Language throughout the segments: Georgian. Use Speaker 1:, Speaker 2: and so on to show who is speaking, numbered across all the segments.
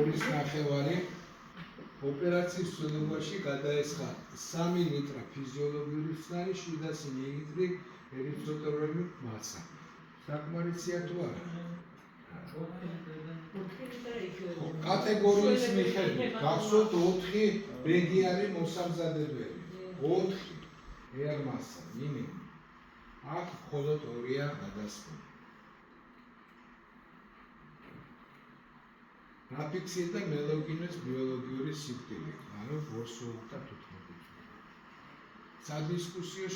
Speaker 1: ორის ნახევარი ოპერაციის ცვლილებაში გადაესხა 3 ლიტრა ფიზიოლოგიური ხსნარი, 700 მილილიტრი ერითროტროიტული მასა. საკმარისია თუ არა? კატეგორიის მიხედვით გახსოვთ 4 ბეგი არის მოსამზადებელი. 4 ეარ მასა მინიმუმ. აქ მხოლოდ 2-ია გადასული. რაფიქსირდა მელოგინოს ბიოლოგიური სიკვდილი, ანუ ბორსულთა თუთმეტი. სადისკუსიო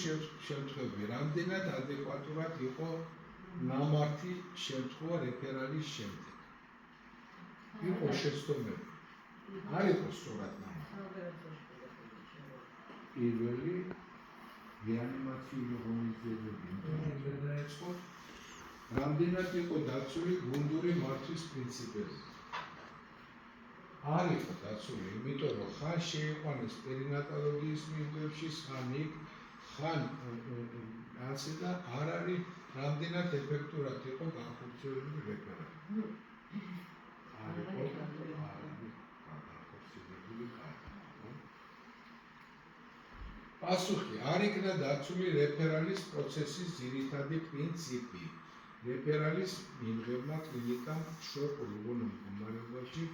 Speaker 1: შემთხვევები, რამდენად ადეკვატურად იყო ნამართი შემთხვევა რეფერალის შემდეგ. იყო შეცდომები. არ იყო სწორად ნამართი. პირველი რეანიმაციული ღონისძიებები დაეწყო. რამდენად იყო დაცული გუნდური მართვის პრინციპები. არ იყო დაცული, იმიტომ რომ ხან შეიყვანეს პერინატოლოგიის მიმდევრში, ხან იქ, ხან ასე და არ არის რამდენად ეფექტურად იყო განხორციელებული რეფერალი. არ იყო განხორციელებული კარგი. პასუხი, არ იქნა დაცული რეფერალის პროცესის ძირითადი პრინციპი. რეფერალის მიმღებმა კლინიკამ შორეულ მდგომარეობაში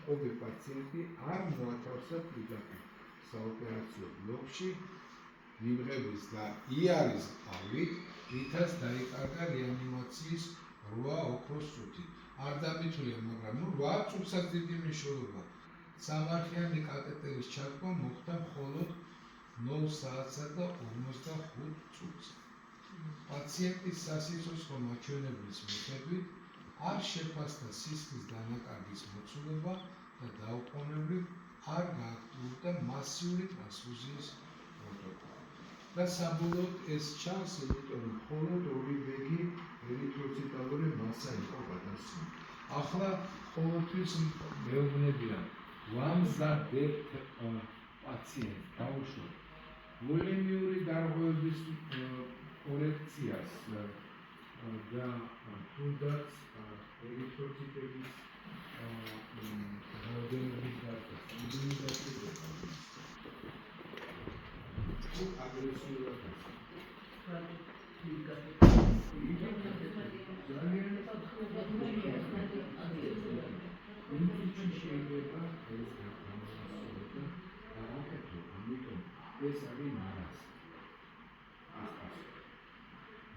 Speaker 1: ყოფი პაციენტი არ მოათავსა პირდაპირ საოპერაციო ბლოკში მიმღების და იარის ყავლით, რითაც დაიკარგა რეანიმაციის 8 ოქროს წუთი. არ დამითვლია, მაგრამ 8 წუთსაც დიდი მნიშვნელობა. სამარხიანი კატეტერის ჩადგმა მოხდა მხოლოდ 0 საათსა და 55 წუთს. პაციენტის სასიცოცხლო მაჩვენებლის მიხედვით არ შეფასდა სისხლის დანაკარგის მოცულობა და დაუყოვნებლივ არ გააქტიურდა მასიური ტრანსფუზიის პროტოკოლი. და საბოლოოდ ეს ჩანს, იმიტომ რომ მხოლოდ 2 ბეგი ერითროციტალური მასა იყო გადასული. ახლა ყოველთვის მეუბნებიან 51 პაციენტს დაუშვათ ვოლემიური დარღვევების კორექციას და თუნდაც ერითროციტების რაოდენობის დაცვას. აგრესიულად შეიძლება ეს გამოსასწორება დააკეთო, ამიტომ ეს არის ნარასი.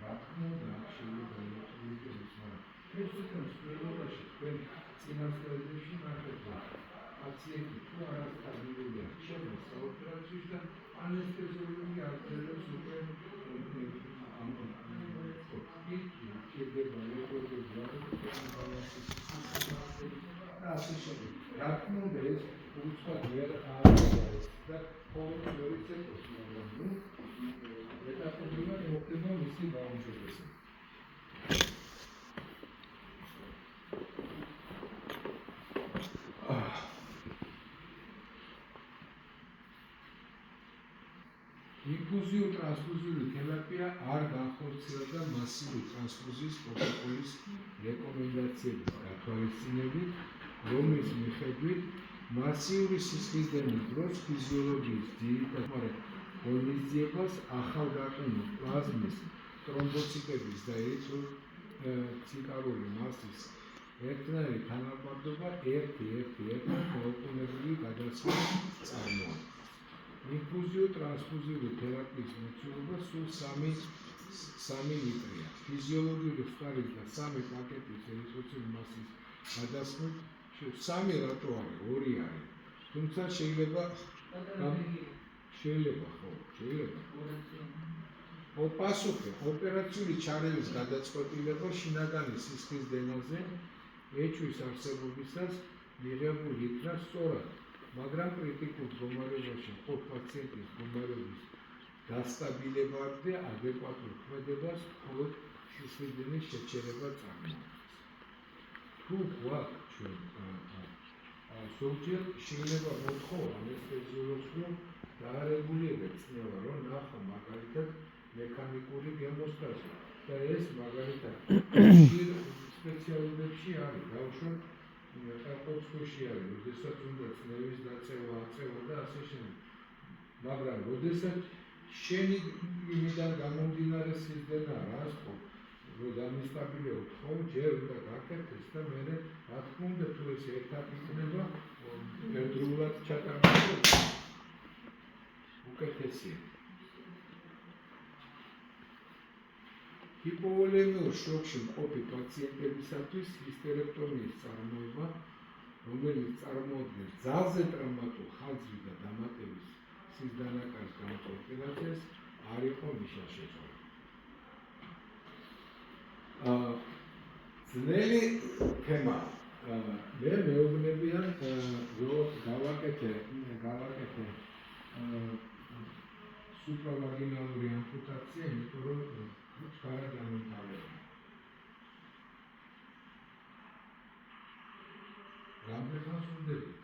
Speaker 1: რა თქმა უნდა, შეიძლება მოწმულდეს, მაგრამ ეს თვითონ სპეულობაში თქვენ წინასწარებში ნახეთ, პაციენტი თუ არასტაბილურია, შემოს საოპერაციო და ანესთეზიოლოგი აღწერებს უკვე რა თქმა უნდა, ეს უცბად ვერ არის და ყოველ ორი წელს, მაგრამ ეტაპობრივად მოხდება მისი გაუმჯობესება. ინფუზიურ ტრანსფუზიული თერაპია არ განხორციელდა მასიური ტრანსფუზიის პროტოკოლის რეკომენდაციების გათვალისწინებით, რომლის მიხედვით მასიური სისხლისდენის დროს ფიზიოლოგიის ძირითად ღონისძიებას ახალგაყინულ პლაზმის ტრომბოციტების და ერითროციტალური მასის ერთნაირი თანაბარდობა 1:1 მოუყოვნებელი გადაცვას წარმოადგენს. ინფუზიო-ტრანსფუზიული თერაპიის მოცულობა სულ 3 ლიტრია. ფიზიოლოგიური ხსნარის და 3 პაკეტის ერითროციტული მასის გადასხმით 3 რატო არის, 2 არის. თუმცა შეიძლება პასუხი, ოპერაციული ჩარევის გადაწყვეტილება შინაგანი სისხლის დენაზე ეჭვის არსებობისას მიღებულ იქნა სწორად, მაგრამ კრიტიკულ მდგომარეობაში მყოფ პაციენტის მდგომარეობის დასტაბილებად და ადეკვატურ ქმედებას მხოლოდ სისხლისდენის შეჩერება წარმოადგენს. თუ გვაქვს ჩვენ ზოგჯერ შეიძლება მოთხოვა ანესთეზიოლოგს, რომ დაარეგულირებს წნევა, რომ ნახო მაგალითად მექანიკური გემოსტაზი და ეს მაგალითად სპეციალობებში არის, დავუშვათ კარტოფში არის, როდესაც უნდა წნევის დაწევა, აწევა და ასე შემდეგ. მაგრამ როდესაც შენი იმიდან გამომდინარე სიზდენა რას ხო, რომ დამისტაბილეოთ ხო, ჯერ უნდა გაკეთდეს და მერე რა თქმა უნდა თუ ეს ეტაპი იქნება ერთდროულად ჩატარდეს უკეთესია. ჰიპოვოლემიურ შოკში მყოფი პაციენტებისათვის ჰისტერექტომიის წარმოება, რომელიც წარმოადგენს ძალზე ტრამატულ ხაზრი და დამატების სიზდანაკარის გამო ოპერაციას, არ იყო მიშა-შეწყვეტილი. ძნელი თემა. მე მეუბნებიან, რომ გავაკეთე სუპრავაგინალური ამპუტაცია, იმიტომ რომ ჩქარა დამემთავრებია. რამდენ ხანს უნდებით?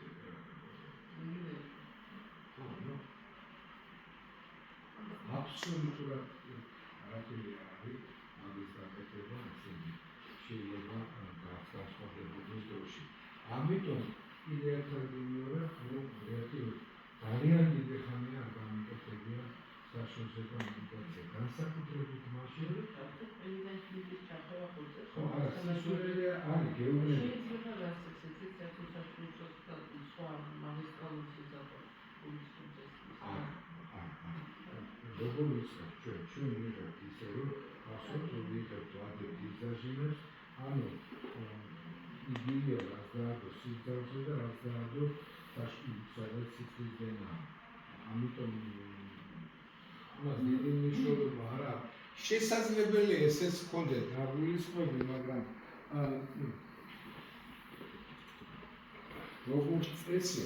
Speaker 1: აბსოლუტურად არაფერი არ არის ამის გაკეთება, ისინი შეიძლება განსხვავებულის დროში. ამიტომ კიდევ ერთხელ გიმეორე, რომ ძალიან დიდი ხანია არ გამიკეთებია საშუალება ამპუტაცია. განსაკუთრებით მაშინ ხო, არა, საშუალება არის გეუბნები. როგორ ვიცხავ ჩვენ ვიღებთ ისე რომ ასოთ ვიღებთ ადრე დიზაჟინებს, ანუ იგივეა რაც დაადო სიძარზე და რაც დაადო სადაც სისხლისდენაა. ამიტომ ამას დიდი მნიშვნელობა არ აქვს. შესაძლებელია ესეც ჰქონდეთ დაგულისხმები, მაგრამ როგორც წესი,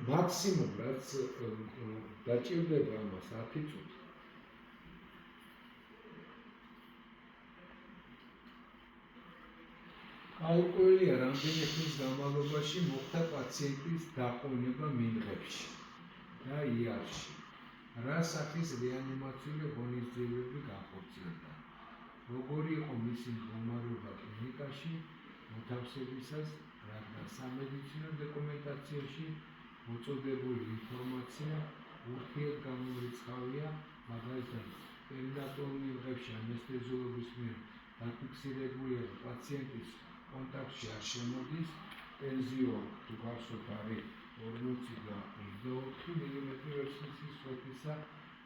Speaker 1: მაქსიმუმ რაც დაჭირდება ამას 10 წუთი. გაურკვეველია, რამდენი ხნის განმავლობაში მოხდა პაციენტის დაყოვნება მინდღებში და იარში. რა სახის რეანიმაციული ღონისძიებები განხორციელდა. როგორი იყო მისი მდგომარეობა კლინიკაში მოთავსებისას, რადგან სამედიცინო დოკუმენტაციაში მოწოდებული ინფორმაცია ურთიერთგამორიცხავია, მაგალითად, პერინატულ მინდღებში ანესთეზიოლოგის მიერ დაფიქსირებულია, რომ პაციენტის კონტაქტში არ შემოდის ტენზიორი თუ გახსოვთ არის 40 და 24 მილიმეტრი ვერსიის სვეტისა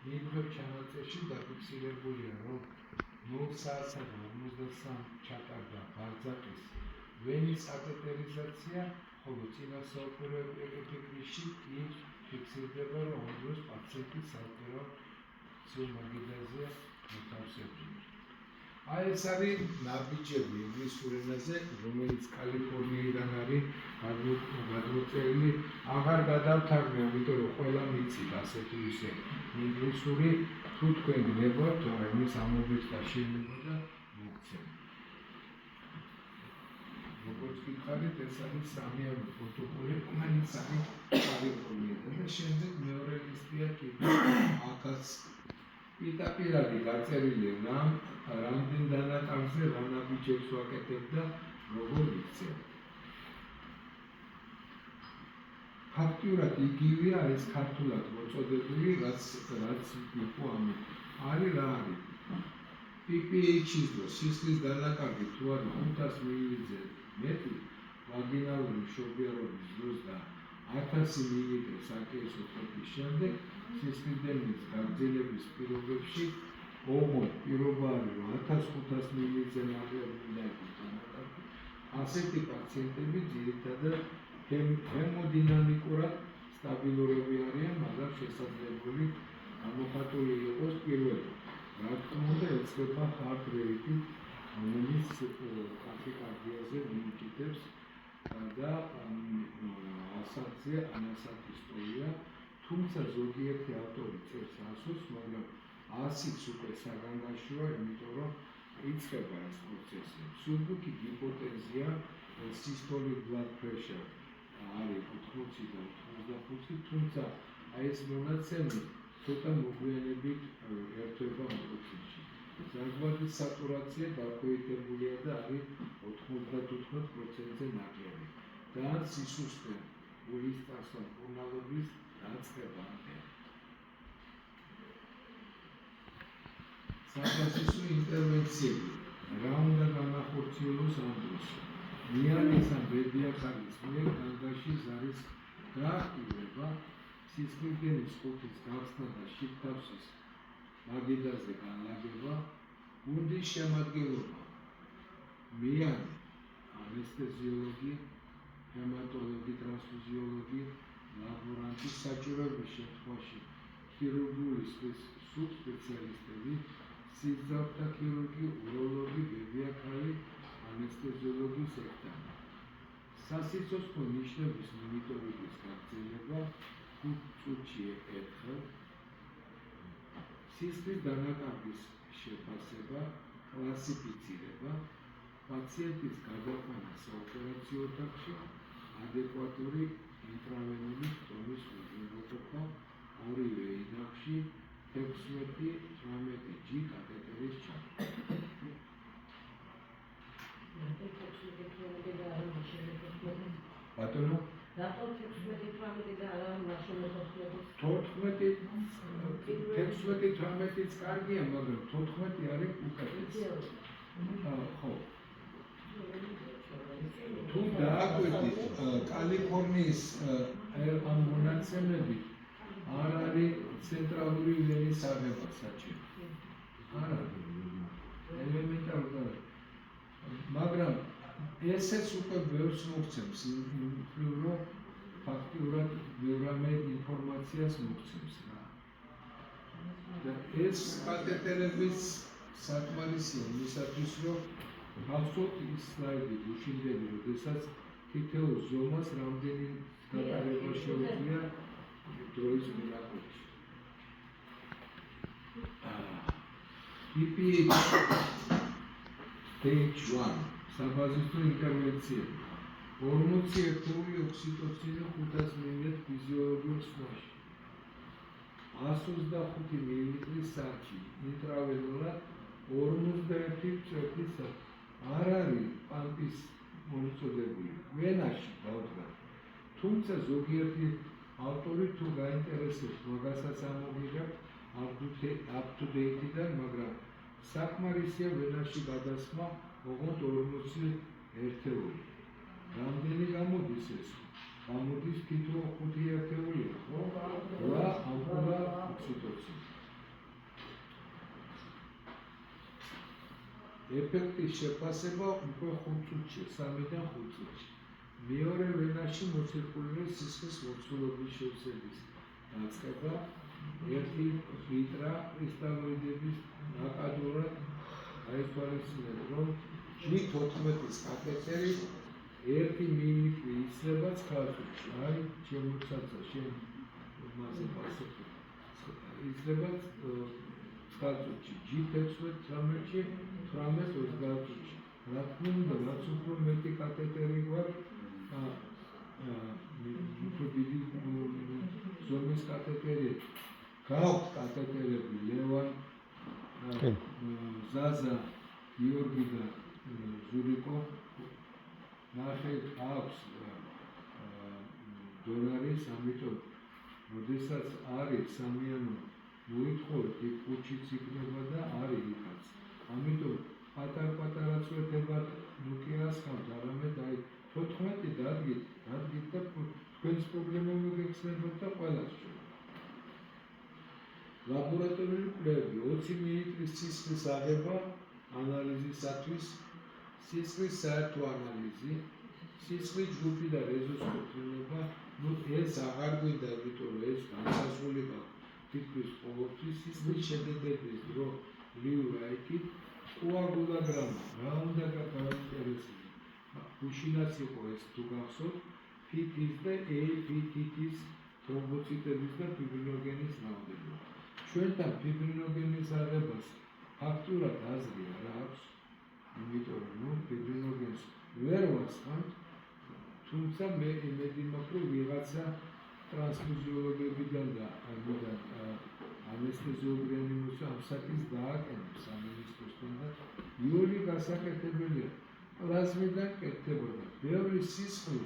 Speaker 1: მინდღებ ჩანაწერში დაფიქსირებულია, რომ 0 საათსა და 53 ჩატარდა ბარძაკის ვენის კათეტერიზაცია, ხოლო წინა საოპერაციო ეპიდემიაში კი ფიქსირდება, რომ ამ დროს პაციენტი საოპერაციო მაგიდაზე მოთავსებულია. აი ეს არის ნაბიჯები ინგლისურ ენაზე, რომელიც კალიფორნიიდან არის გადმოწერილი. აღარ გადავთარგმნე, ამიტომ რომ ყველა მიცით ასე თუ ისე ინგლისური, თუ თქვენ გნებავთ, რომ იმის ამობებს დაშინება და მოგცემ. როგორც გითხარით, ეს არის სამიარო პროტოკოლი, რომელიც არის კალიფორნიიდან და შემდეგ მეორე ლისტია კიდე აქაც პირდაპირადი გაწერილია, რამდენ დანაკარგზე რა ნაბიჯებს ვაკეთებ და როგორ ვიქცევ. ფაქტიურად იგივეა ეს ქართულად მოწოდებული, რაც იყო ამით. არის რა არის? PPH-ის დროს სისხლის დანაკარგი თუ არის 500 მილლილიტრზე მეტი, ვაგინალური მშობიარობის დროს და 1000 მილილიტრი საკეისრო ყოფის შემდეგ სისხლისდენის გაგრძელების პირობებში ოღონდ პირობა არის, რომ 1500 მილლილიტრზე ნაკლები უნდა იყოს დანაკარგი. ასეთი პაციენტები ძირითადად ჰემოდინამიკურად სტაბილურები არიან, მაგრამ შესაძლებელი გამოხატული იყოს პირველი. რა თქმა უნდა, ეწება heart rate-ი, რომელიც ტახიკარდიაზე მიუთითებს და ასათზე ანასათისტოლია, თუმცა ზოგიერთი ავტორი წერს 100-ს, მაგრამ 100-იც უკვე საგანგაშოა, იმიტომ რომ იწყება ეს პროცესი. სუბუქი ჰიპოტენზია, systolic blood pressure არის 80 და 85, თუმცა აი ეს მონაცემი ცოტა მოგვიანებით ერთვება პროცესში. ზარღვადის სატურაცია დაქვეითებულია და არის 98%-ზე ნაკლები. და სისუსტე უისწასო მკურნალობის დაწყებამდე. საფასისო ინტერვენციები რა უნდა განახორციელოს ამ დროს? მიანის ან ბედიაქარის მიერ განგაში ზარის გააკეთება, სისხლგენის ხუთის გახსნა და შიგთავსის მაგიდაზე განლაგება, გუნდის შემადგენლობა, მიანი, ანესთეზიოლოგი, ჰემატოლოგი, ტრანსფუზიოლოგი, ლაბორანტი, საჭიროების შემთხვევაში ქირურგიული სუბსპეციალისტები, სისხლძარღვთა ქირურგი, უროლოგი, ბედიაქარი, ანესთეზიოლოგი, სექტანი. სასიცოცხლო ნიშნების მონიტორინგის გაგრძელება 5 წუთში ერთხელ, სისხლის დანაკარგის შეფასება, კლასიფიცირება, პაციენტის გადაყვანა საოპერაციო ოთახში, ადეკვატური ინტრავენული ხტომის უზრუნველყოფა ორივე ინახში 16-18 G კათეტერის ჩაყრა. ბატონო? რატომ 16-18 და არა მაშინ 16-18-იც კარგია, მაგრამ 14 არის უკეთესი. ხო. თუ დააკვირდით კალიფორნიის ამ მონაცემებით არ არის ცენტრალური ვენის აღება საჭირო. არ არის. ელემენტარულად. მაგრამ ესეც უკვე ბევრს მოგცემს, იმხრივ რომ ფაქტიურად ბევრამე ინფორმაციას მოგცემს რა. და ეს კათეტერების საკმარისია იმისათვის, რომ გახსოვთ ის სლაიდი გუშინდელი, როდესაც თითოეულ ზომას რამდენი გატარება შეუძლია დროის მიღწევაში. PPH Stage 1 საბაზისო ინტერვენციები. 40 ერთეული ოქსიტოცინი 500 მლ ფიზიოლოგიურ ხსნაში. 125 მლ საათში ინტრავენულად 51 წუთის არ არის პამპის მომწოდებული ვენაში დაუდგა. თუმცა ზოგიერთი ავტორი თუ გაინტერესებს მაგასაც ამოგვიგებთ up-to-date-დან, მაგრამ საკმარისია ვენაში გადასხმა ოღონდ 40 ერთეული. რამდენი გამოდის ეს? გამოდის თითო 5 ერთეულია, ხო? 8 ამპულა ოქსიტოცინი. ეფექტის შეფასება უკვე 5 წუთში, 3-დან 5 წუთში. მეორე ვენაში მოცირკულირების სისხლის მოცულობის შევსების დაწყება, 1 ლიტრა კრისტალოიდების ნაკადურად აითვალისწინეთ, რომ G14-ის კათეტერი 1 მილილიტრი იცლება ცხალწუთში. აი, შემოцаცა შენ მასე პასუხი. იცლება ცხალწუთში, G16-ში 18-20 წუთში. რა თქმა უნდა, რაც უფრო მეტი კათეტერი გვაქვს, უფრო დიდი ზომის კათეტერი. გაქვთ კათეტერები ლევან, ზაზა, გიორგი და ზურიკო. ნახეთ, აქვს დოლარის, ამიტომ როდესაც არის სამიანო მოითხოვეთ, იქ კუჩიც იქნება და არის იქაც. ამიტომ პატარ-პატარა წვეთებად ნუ კი ასხავთ, არამედ აი 14 დადგით და თქვენს პრობლემა მოგეხსენებათ და ყველას ჩვენ. ლაბორატორიული კვლევები 20 მლ სისხლის აღება ანალიზისათვის, სისხლის საერთო ანალიზი, სისხლის ჯგუფი და რეზოსკოპირება, ნუ ეს აღარ გვინდა, იმიტომ რომ ეს განსაზღვრება თითქმის ყოველთვის სისხლის შედეგების დრო ლიურაიკით, კოაგულოგრამა, რა უნდა გაინტერესებინა. გუშინაც იყო ეს თუ გახსოვთ, PT-ის და APT-ის თრომბოციტების და ფიბრინოგენის რაოდენობა. ჩვენთან ფიბრინოგენის აღებას ფაქტურად აზრი არ აქვს, იმიტომ რომ ფიბრინოგენს ვერ ვასხამთ, თუმცა მე იმედი მაქვს, რომ ვიღაცა ტრანსფუზიოლოგებიდან და ანესთეზიური რეანიმაცია ამ საკითხს დააკეთებს სამინისტროსთან და იული გასაკეთებელია პლაზმიდან კეთდებოდა ბევრი სისხლი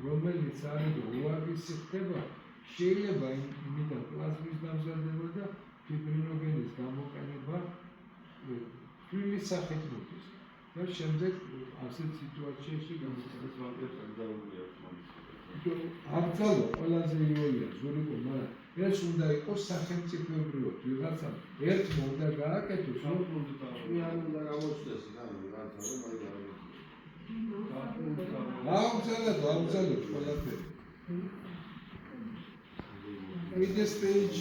Speaker 1: რომელიც არის უარგისი ხდება შეიძლება იმიდან პლაზმის დამზადება და ფიბრინოგენის გამოყენება ფრის სახით მოდის და შემდეგ ასეთ სიტუაციაში აბსოლუტურად ყველაზე იოლია ზურიკო მაგრამ ეს უნდა იყოს სახელმწიფოებრივად ვიღაცამ ერთმა უნდა გააკეთოს
Speaker 2: არ უნდა გამოჩნდეს
Speaker 1: აუცილებლად ყველაფერი with the stage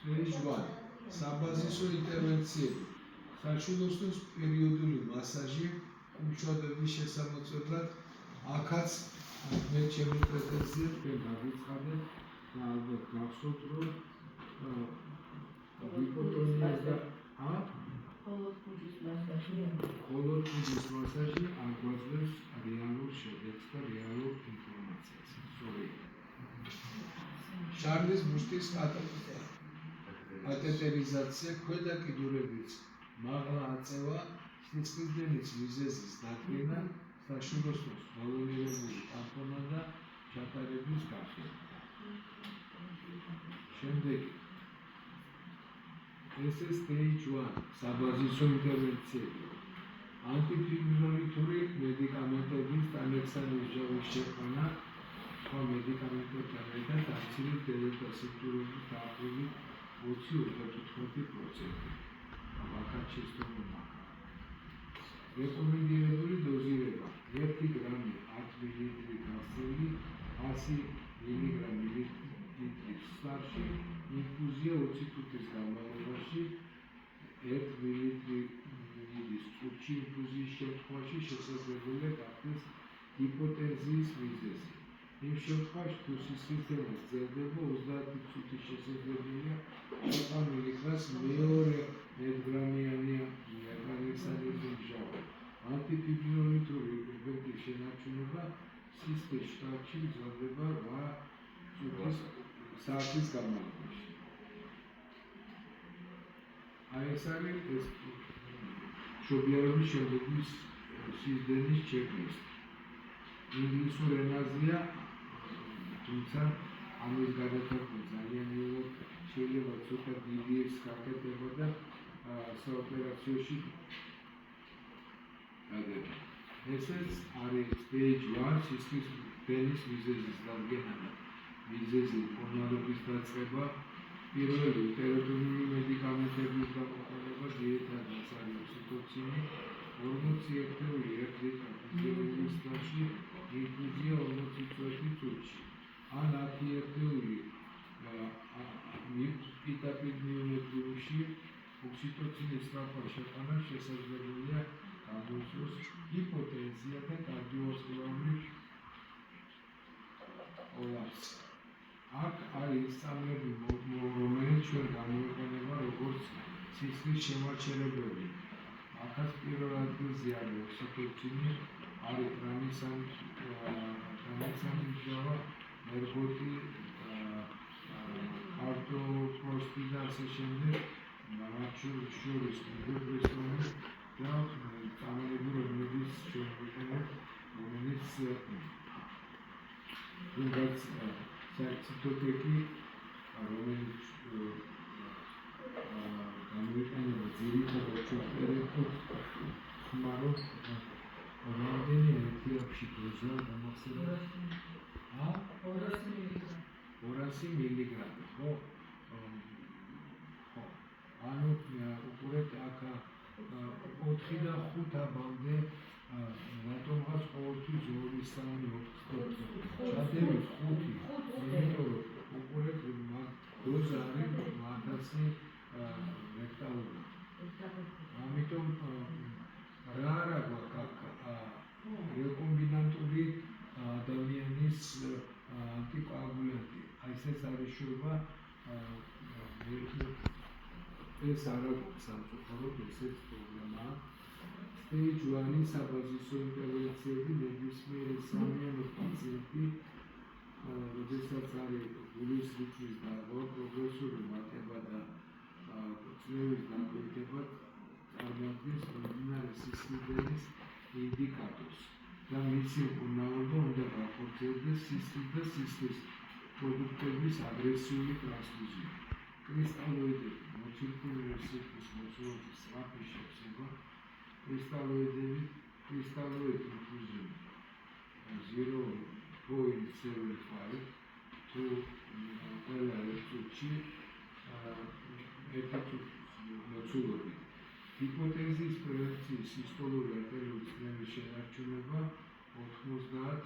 Speaker 1: stage 1 საბაზისო ინტერვენციები საშუალოსნოს პერიოდული მასაჟი უმშვიდობის შესამოწმებლად აქაც მე ჩემი პრეტენზია გავიცხადებ და ალბათ გახსოვთ რომ ჰიპოტონიას და მხოლოდ კუჯის მასაჟი არ გვაძლევს რეალურ შედეგს და რეალურ ინფორმაციას. შარლის ბუშტის კათეტერიზაცია, ქვედა კიდურების მაღლა აწევა, სისხლდენის მიზეზის დაკრინა, საშუალოსნოს ბალონირებული ტამპონა და ჩატარების გახსნა. შემდეგი ეს stage 1 საბაზისო ინტერვენციები ანტიფიბრილიტური მედიკამენტების ტანექსანეჟავის შეყვანა სხვა მედიკამენტებთან ერთად აცილი დელტასიტურობის დაახლოებით 20-35%. ვაკაც შეცდომა რეკომენდირებული დოზირება 1 გრამი 10 მილილიტრი გასწევი 100 მილიგრამი ლიტრის სარში ინფუზია 20 წუთის განმავლობაში 1 მილილიტრის წუთში ინფუზიის შემთხვევაში შესაძლებელია გახდეს ჰიპოტენზიის მიზეზი. იმ შემთხვევაში თუ სისხლდენა გრძელდება 30 წუთი შესაძლებელია შეყვანილი იქნას მეორე 1 გრამიანი ტანექსანეჟავის მჟავა. ანტიფიბრილიტური ეფექტის შენარჩუნება სისხლის შტატში გრძელდება 8 საათის განმავლობაში. აი ეს არის ეს მშობიარობის შემდეგი სისხლის ჩეკლისტი. ინგლისურ ენაზეა, თუმცა ამის გადათარგმნა ძალიან იოლად შეიძლება ცოტა დიდი ეს გაკეთება და საოპერაციოში გადება. ესეც არის stage 1 სისხლდენის მიზეზის დადგენა და მიზეზი მკურნალობის დაწყება, პირველი თერაპიული მედიკამენტების გამოყენება, ძირითადად არის ოქსიტოცინი, 40 ერთეული 1 ლიტრი ფიზიოლოგიის დაში ინფუზია 40 წუთში. ან 10 ერთეული პიტაპირმიომეტრიუმში ოქსიტოცინის სწრაფად შეყვანა შესაძლებელია გამოიწვიოს ჰიპოტენზია და კარდიოვასკულარული კოლაფსი. აქ არის სწავლები, რომელიც ჩვენ გამოიყენება როგორც სისხლის შემაჩერებელი. აქაც პირველ ადგილზე არის ოქსიტოცინი, არის ტრანსამიჟავა, ერგოტი, არტოპროსტი და ასე შემდეგ, მათ შორის მიდეპრესიონი და წამალები, რომლებიც შემოიყენებ, რომელიც თუნდაც ციტოტეკი, რომელიც გამოიყენება ძირითადად ჩვენერეთოთ ხმარო რამდენი ეთიაფში დოზა დამახსევრდა 200 მილიგრამი, ხო? ანუ უყურეთ აქ 4 და 5 აბამდე რატომღაც ყოველთვის 2-3 ჩადებით 5, იმიტომ რომ უყურეთ დოზა არის 1000 ლექტალური. ამიტომ რა არა გვაქვს რეკომბინანტური ადამიანის ანტიკოაგულანტი. აი ეს არის შუება ეს არა სამწუხაროდ ესეც პრობლემაა. Stage 1 საბაზისო ინტერვენციები ნებისმიერი სამიანო პაციენტი როდესაც არის გულის რითმის დარღვევა, პროგრესული მატება და წლების დაკვირდება წარმოადგენს მიმდინარე სისხლდენის ინდიკატორს და მისი მკურნალობა უნდა განხორციელდეს სისხლის და სისხლის პროდუქტების აგრესიული ტრანსფუზია. კრისტალოიდები, მოცირკულირების სისხლის მოცულობის სწრაფი შევსება, კრისტალოიდ ინფუზიუმი 0.75 თუ ყველა წუთში ერთი მოცულობით. ჰიპოთეზის პრევენციის სისტოლური არტერიული წნევის შენარჩუნება 90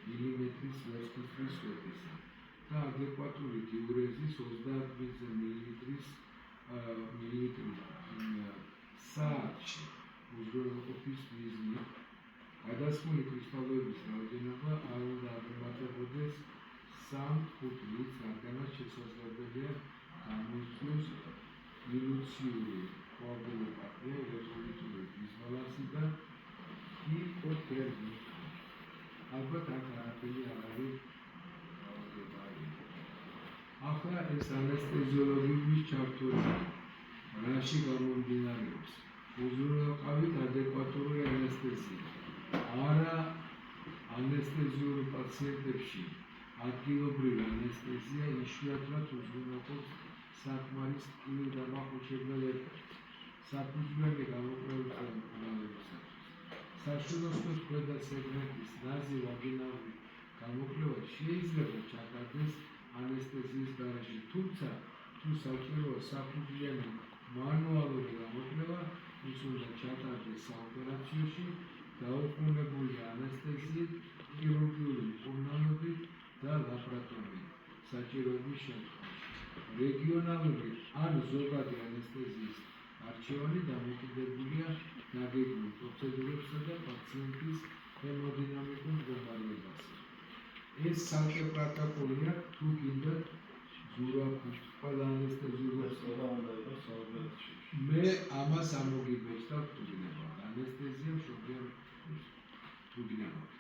Speaker 1: მილიმეტრის ვერცხლის სვეტისა და ადეკვატური დიურეზის 30 მილიმეტრის საათში უზრუნველყოფის მიზნით გადასხმული კრისტალოების რაოდენობა არ უნდა აღემატებოდეს 3-5 ლიტრს, რადგანაც შესაძლებელია გამოიწვიოს ილუციური კოაგულოპათია, ელექტროლიტური დისბალანსი და ჰიპოთერმია. ალბათ აქ არაფერი არ არის ახლა ეს ანესთეზიოლოგიის ჩართულობა რაში გამომდინარეობს? უზრუნველყავით ადეკვატური ანესთეზია. არა ანესთეზიური პაციენტებში ადგილობრივი ანესთეზია იშვიათად უზრუნველყოფს საკმარის ტკივილგამახოჩებელ ეფექტს საფუძვლიანი გამოკვლევისგან მკურნალობისათვის. საშვილოსნოს ქვედა სეგმენტის ნაზი ვაგინალური გამოკვლევა შეიძლება ჩატარდეს ანესთეზიის გარეშე, თუმცა თუ საჭიროა საფუძვლიანი მანუალური გამოკვლევა, ის უნდა ჩატარდეს საოპერაციოში დაუყოვნებული ანესთეზიით, ქირურგიული მკურნალობით და ლაბორატორიით საჭიროების შემთხვევაში. რეგიონალური ან ზოგადი ანესთეზიის არჩევანი დამოკიდებულია დაგეგმილ პროცედურებსა და პაციენტის ჰემოდინამიკურ მდგომარეობაზე. ეს ცალკე პროტოკოლია, თუ გინდათ ზურაბ ყველა ანესთეზიულობს უნდა იყოს საოპერაციო. მე ამას ამოგიბებს და თუ გინებავთ ანესთეზია მშობლიურ თუ გინებავთ.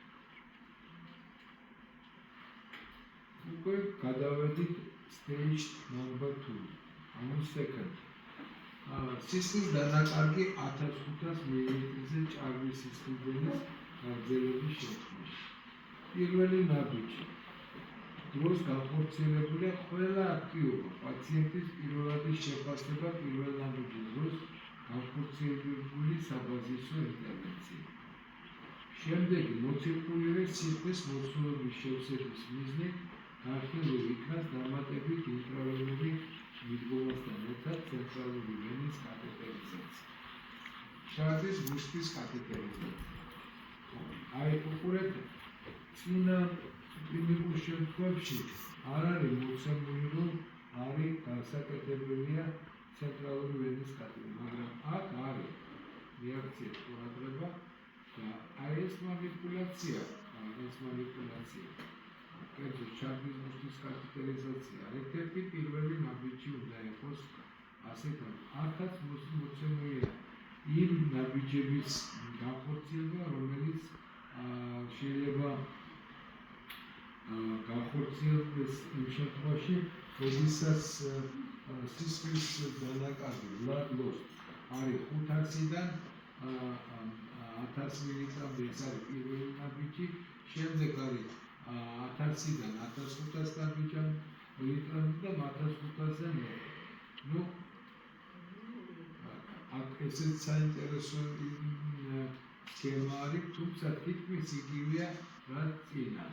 Speaker 1: უკვე გადავედით stage number 2, ანუ second. სისხლის დანაკარგი 1500 მილიმეტრზე ჭარბი სისხლდენის გაგრძელების შემთხვევაში. პირველი ნაბიჯი. დროს განხორციელებულია ყველა აქტივობა. პაციენტის პირველადი შეფასება პირველ ნაბიჯის დროს განხორციელებული საბაზისო ინტერვენცია. შემდეგი მოცირკულირების სისხლის მოცულობის შევსების მიზნით განხილულ იქნას დამატებით ინტრავენული მიდგომასთან ერთად ცენტრალური ვენის კათეტერიზაცია. შარდის ბუშტის კათეტერიზაცია. აი უყურეთ წინა კლინიკურ შემთხვევებში არ არის მოცემული, რომ არის გასაკეთებელია ცენტრალური ვენის კათეტერი, მაგრამ აქ არის რეაქციის ყურადღება და აი ეს манипуляция. კერძო შარდის ბუშტის კათეტერიზაცია ერთ-ერთი პირველი ნაბიჯი უნდა იყოს ასეთ აქაც მოცემულია იმ ნაბიჯების განხორციელება, რომელიც შეიძლება განხორციელდეს იმ შემთხვევაში, როდესაც სისხლის დანაკარგი blood loss არის 500-დან 1000 მილიგრამამდე, ეს არის პირველი ნაბიჯი, შემდეგ არის 1000-დან 1500 მილიგრამამდე და 1500-დან მეტი. ნუ აქ ესეც საინტერესო სქემა არის, თუმცა თითქმის იგივეა, რაც წინა.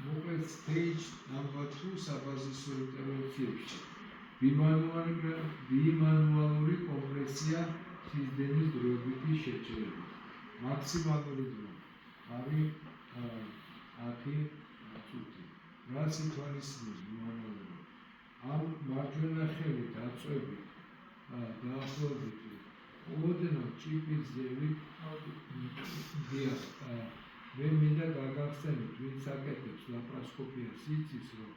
Speaker 1: მოკლედ stage number 2 საბაზისო ინტერვენციებში. ბიმანუალური კომპრესია სისხლის დროებითი შეჭრება. მაქსიმალური დრო არის 10 წუთი. რაც ითვალისწინებს ბიმანუალურობა. ამ მარჯვენა ხელით აწვევით დაახლოებით ოდნავ ჭიპის ზევით მე მინდა გაგახსენოთ, ვინც აკეთებს ლაპარასკოპიას, იცის, რომ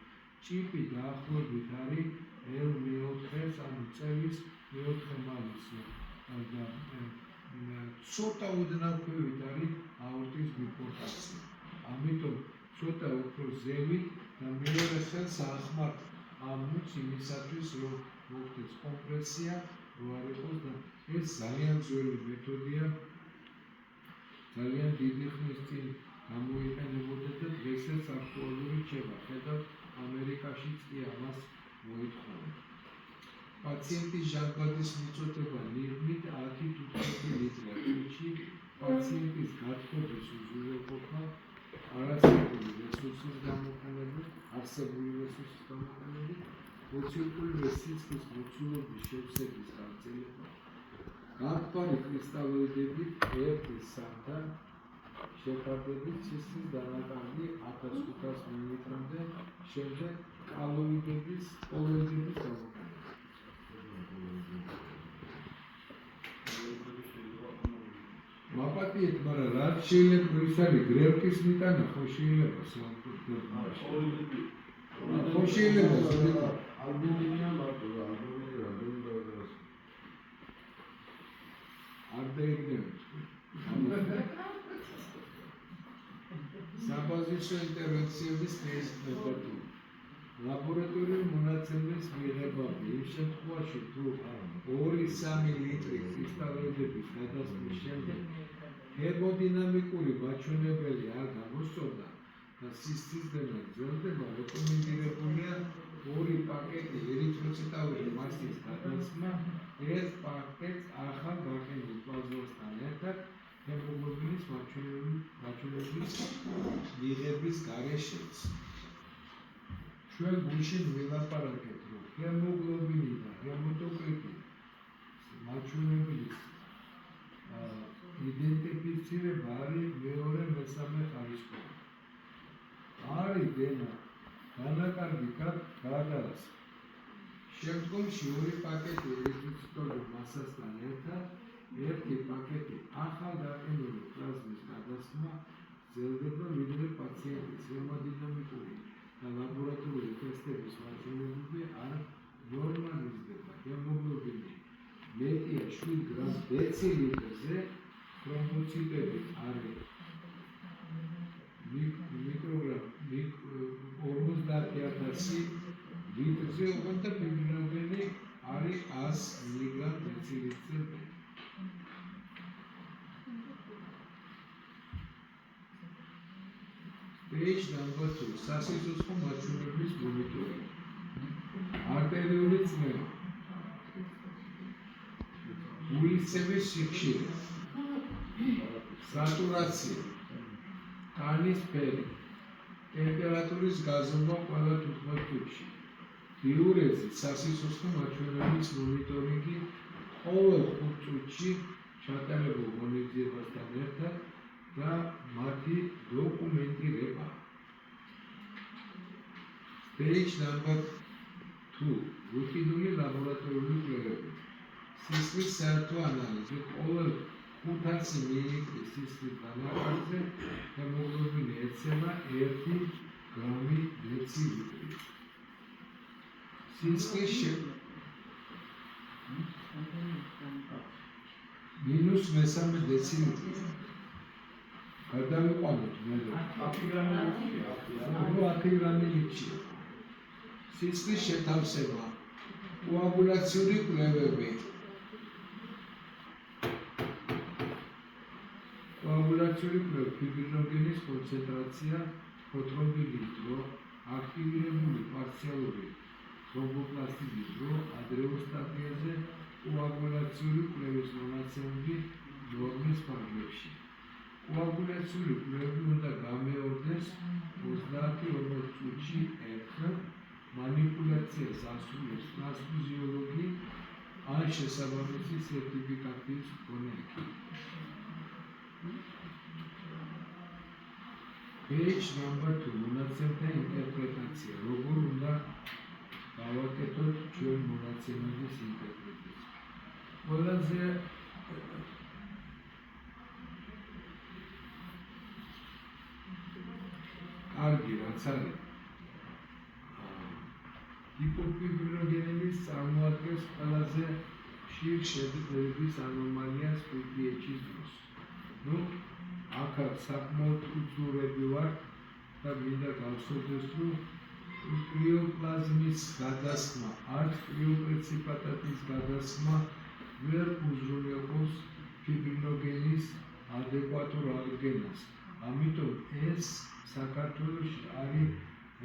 Speaker 1: ჭიპი დაახლოებით არის L4-ს, ანუ წევის 4 მალის და ცოტა ოდნავ ქვევით არის აორტის ბიფურკაცია. ამიტომ ცოტა უფრო ზევით და მეორე ხელს ახმართ ამ მუქს იმისათვის, რომ მოხდეს კომპრესია, რომ არ იყოს და ეს ძალიან ძველი მეთოდია, ძალიან დიდი ხნის წინ გამოიყენებოდა და დღესაც აქტუალური რჩება. ხედავთ, ამერიკაშიც კი ამას მოითხოვენ. პაციენტის ჟანგბადის მიწოდება ნიღბით 10-15 ლიტრია წუთში, პაციენტის გათხოვების უზრუნველყოფა, არასრული რესურსის გამოყენებით, არსებული რესურსის გამოყენებით, მოცილკული სისხლის მოცულობის შევსების გაგრძელება, გათბარი კრისტალოიდებით 1-3-დან შეფარდებით სისხლის დანაკარგი 1500 მილilitrამდე, შემდეგ კოლოიდების გამოყენება. მაპატიეთ, მაგრამ რა შეიძლება ის არის გრეფტის მიტანა, ხო შეიძლება ხო შეიძლება
Speaker 2: ალბუმინია მარტო რა, ალბუმინია
Speaker 1: არ დაიგდებით. საბაზისო ინტერვენციების მეთოდი. ლაბორატორიული მონაცემების მიღებები იმ შემთხვევაში, თუ 2-3 ლიტრი კრისტალოიდების გადასვლის შემდეგ ჰემოდინამიკური მაჩვენებელი არ გამოსწორდა და სისხლისდენა გრძელდება, რეკომენდირებულია 2 პაკეტი ერითროციტალური მასის გადასმა, ეს პაკეტს ახალ გაყინულ პლაზმასთან ერთად ჰემოგლობინის მაჩვენებლის მიღების გარეშეც. ჩვენ გუშინ ვილაპარაკეთ, რომ ჰემოგლობინი და ჰემატოკრიტი მაჩვენებლის იდენტიფიცირება არის მეორე-მესამე ხარისხოვანი. არის დენა დანაკარგი გადას. შემდგომში 2 პაკეტი ერითროციტული მასასთან ერთად 1 პაკეტი ახალ გაყინული პლაზმის გადასმა გრძელდება, ვიდრე პაციენტის ჰემოდინამიკური და ლაბორატორიული ტესტების მაჩვენებლები არ ნორმალიზდება. ჰემოგლობინი მეტია 7 გრამ დეცილიტრზე, თრომბოციტები არის მიკროგრამ 50,000 litrze, oqonda bibliogeni არის 100 მგ დეცილიტრზე. Stage number 2. სასიცოცხლო მაჩვენებლის მონიტორინგი. არტერიული წნევა. გულისცემის სიხშირე. სატურაცია. კანის ფერი. ტემპერატურის გაზომვა ყველა 15 თვეში. დიურეზი, სასიცოცხლო მაჩვენებლის მონიტორინგი ყოველ 5 წუთში ჩატარებულ ღონისძიებასთან ერთად და მათი დოკუმენტირება. Stage number 2. რუტინული ლაბორატორიული კვლევები. სისხლის საერთო ანალიზი ყოველ 500 მილილიტრის სისხლის დანაკარგზე ჰემოგლობინი ეცემა 1 გრამი დეცილიტრი. სისხლის მინუს მესამე დეცილიტრი. გადავიყვანოთ მე 10 გრამი ლიტრია. სისხლის შეთავსება, კოაგულაციური კვლევები. კოაგულაციური კვლევები, ფიბრინოგენის კონცენტრაცია, პროთრომბების დრო, აქტივირებული პარციალური თრომბოპლასტიკის დრო, ადრეულ სტადიაზე, კოაგულაციური კვლევის მონაცემები ნორმის ფარგლებში. კოაგულაციური კვლევები უნდა გამეორდეს 30-40 წუთში ერთხელ, манипуляციას ასრულებს ტრანსფუზიოლოგი ან შესაბამისი სერტიფიკატის მქონე. Page number 2. მონაცემთა ინტერპრეტაცია. როგორ უნდა გავაკეთოთ ჩვენ მონაცემების ინტერპრეტაცია? ყველაზე კარგი რაც არის, ჰიპოფიბრინოგენების წარმოადგენს ყველაზე ხშირ შედგენილობის ანომალიას PPH-ის დროს. აქაც საკმაოდ უძურები ვარ და მინდა გავსურდეს, რომ კრიოპლაზმის გადასხმა, არც კრიოპრეციპიტატის გადასხმა ვერ უზრუნველყოფს ფიბრინოგენის ადეკვატურ აღდგენას. ამიტომ ეს საქართველოში არის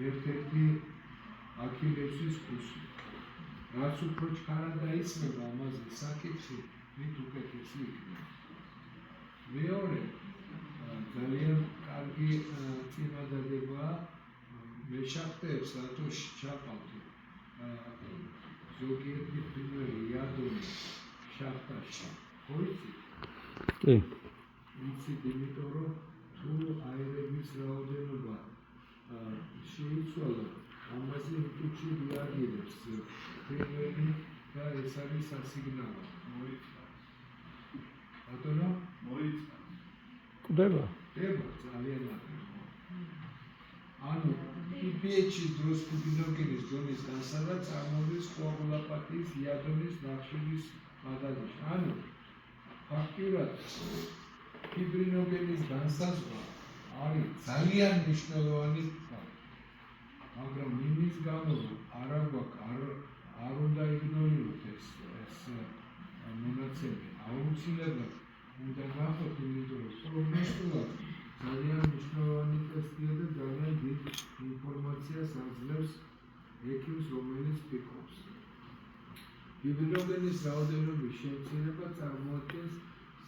Speaker 1: ერთ-ერთი აქილევსის ქუსლი. რაც უფრო ჩქარად დაისმება ამაზე საკითხი, მით უკეთესი იქნება. მეორე, ძალიან კარგი წინადადებაა მეშახტეებს, რატო ჩაყავთ ზოგიერთი ფრინველი იადონი შახტაში. ხო იცით?
Speaker 3: კი.
Speaker 1: იცით, იმიტომ რომ თუ აირების რაოდენობა შეიცვალა, ამაზე ინტუჩი რეაგირებს ფრინველი და ეს არის სასიგნალო. ბატონო?
Speaker 3: კვდება.
Speaker 1: კვდება ძალიან ლაპარაკი. ანუ pH-ის დროს ფიბრინოგენის დონის განსაზღვრა წარმოადგენს კოაგულოპათიის იადონის ნახშირის მადანიში. ანუ ფაქტიურად ფიბრინოგენის განსაზღვრა არის ძალიან მნიშვნელოვანი ფაქტი. მაგრამ იმის გამო არ უნდა იგნორიროთ ეს მონაცემი. აუცილებლად უნდა ნახოთ, იმიტომ რომ პროგნოსტულად ძალიან მნიშვნელოვანი ტესტია და ძალიან დიდ ინფორმაციას აძლევს ექიმს, რომელიც ფიქრობს. ფიბრინოგენის რაოდენობის შემცირება წარმოადგენს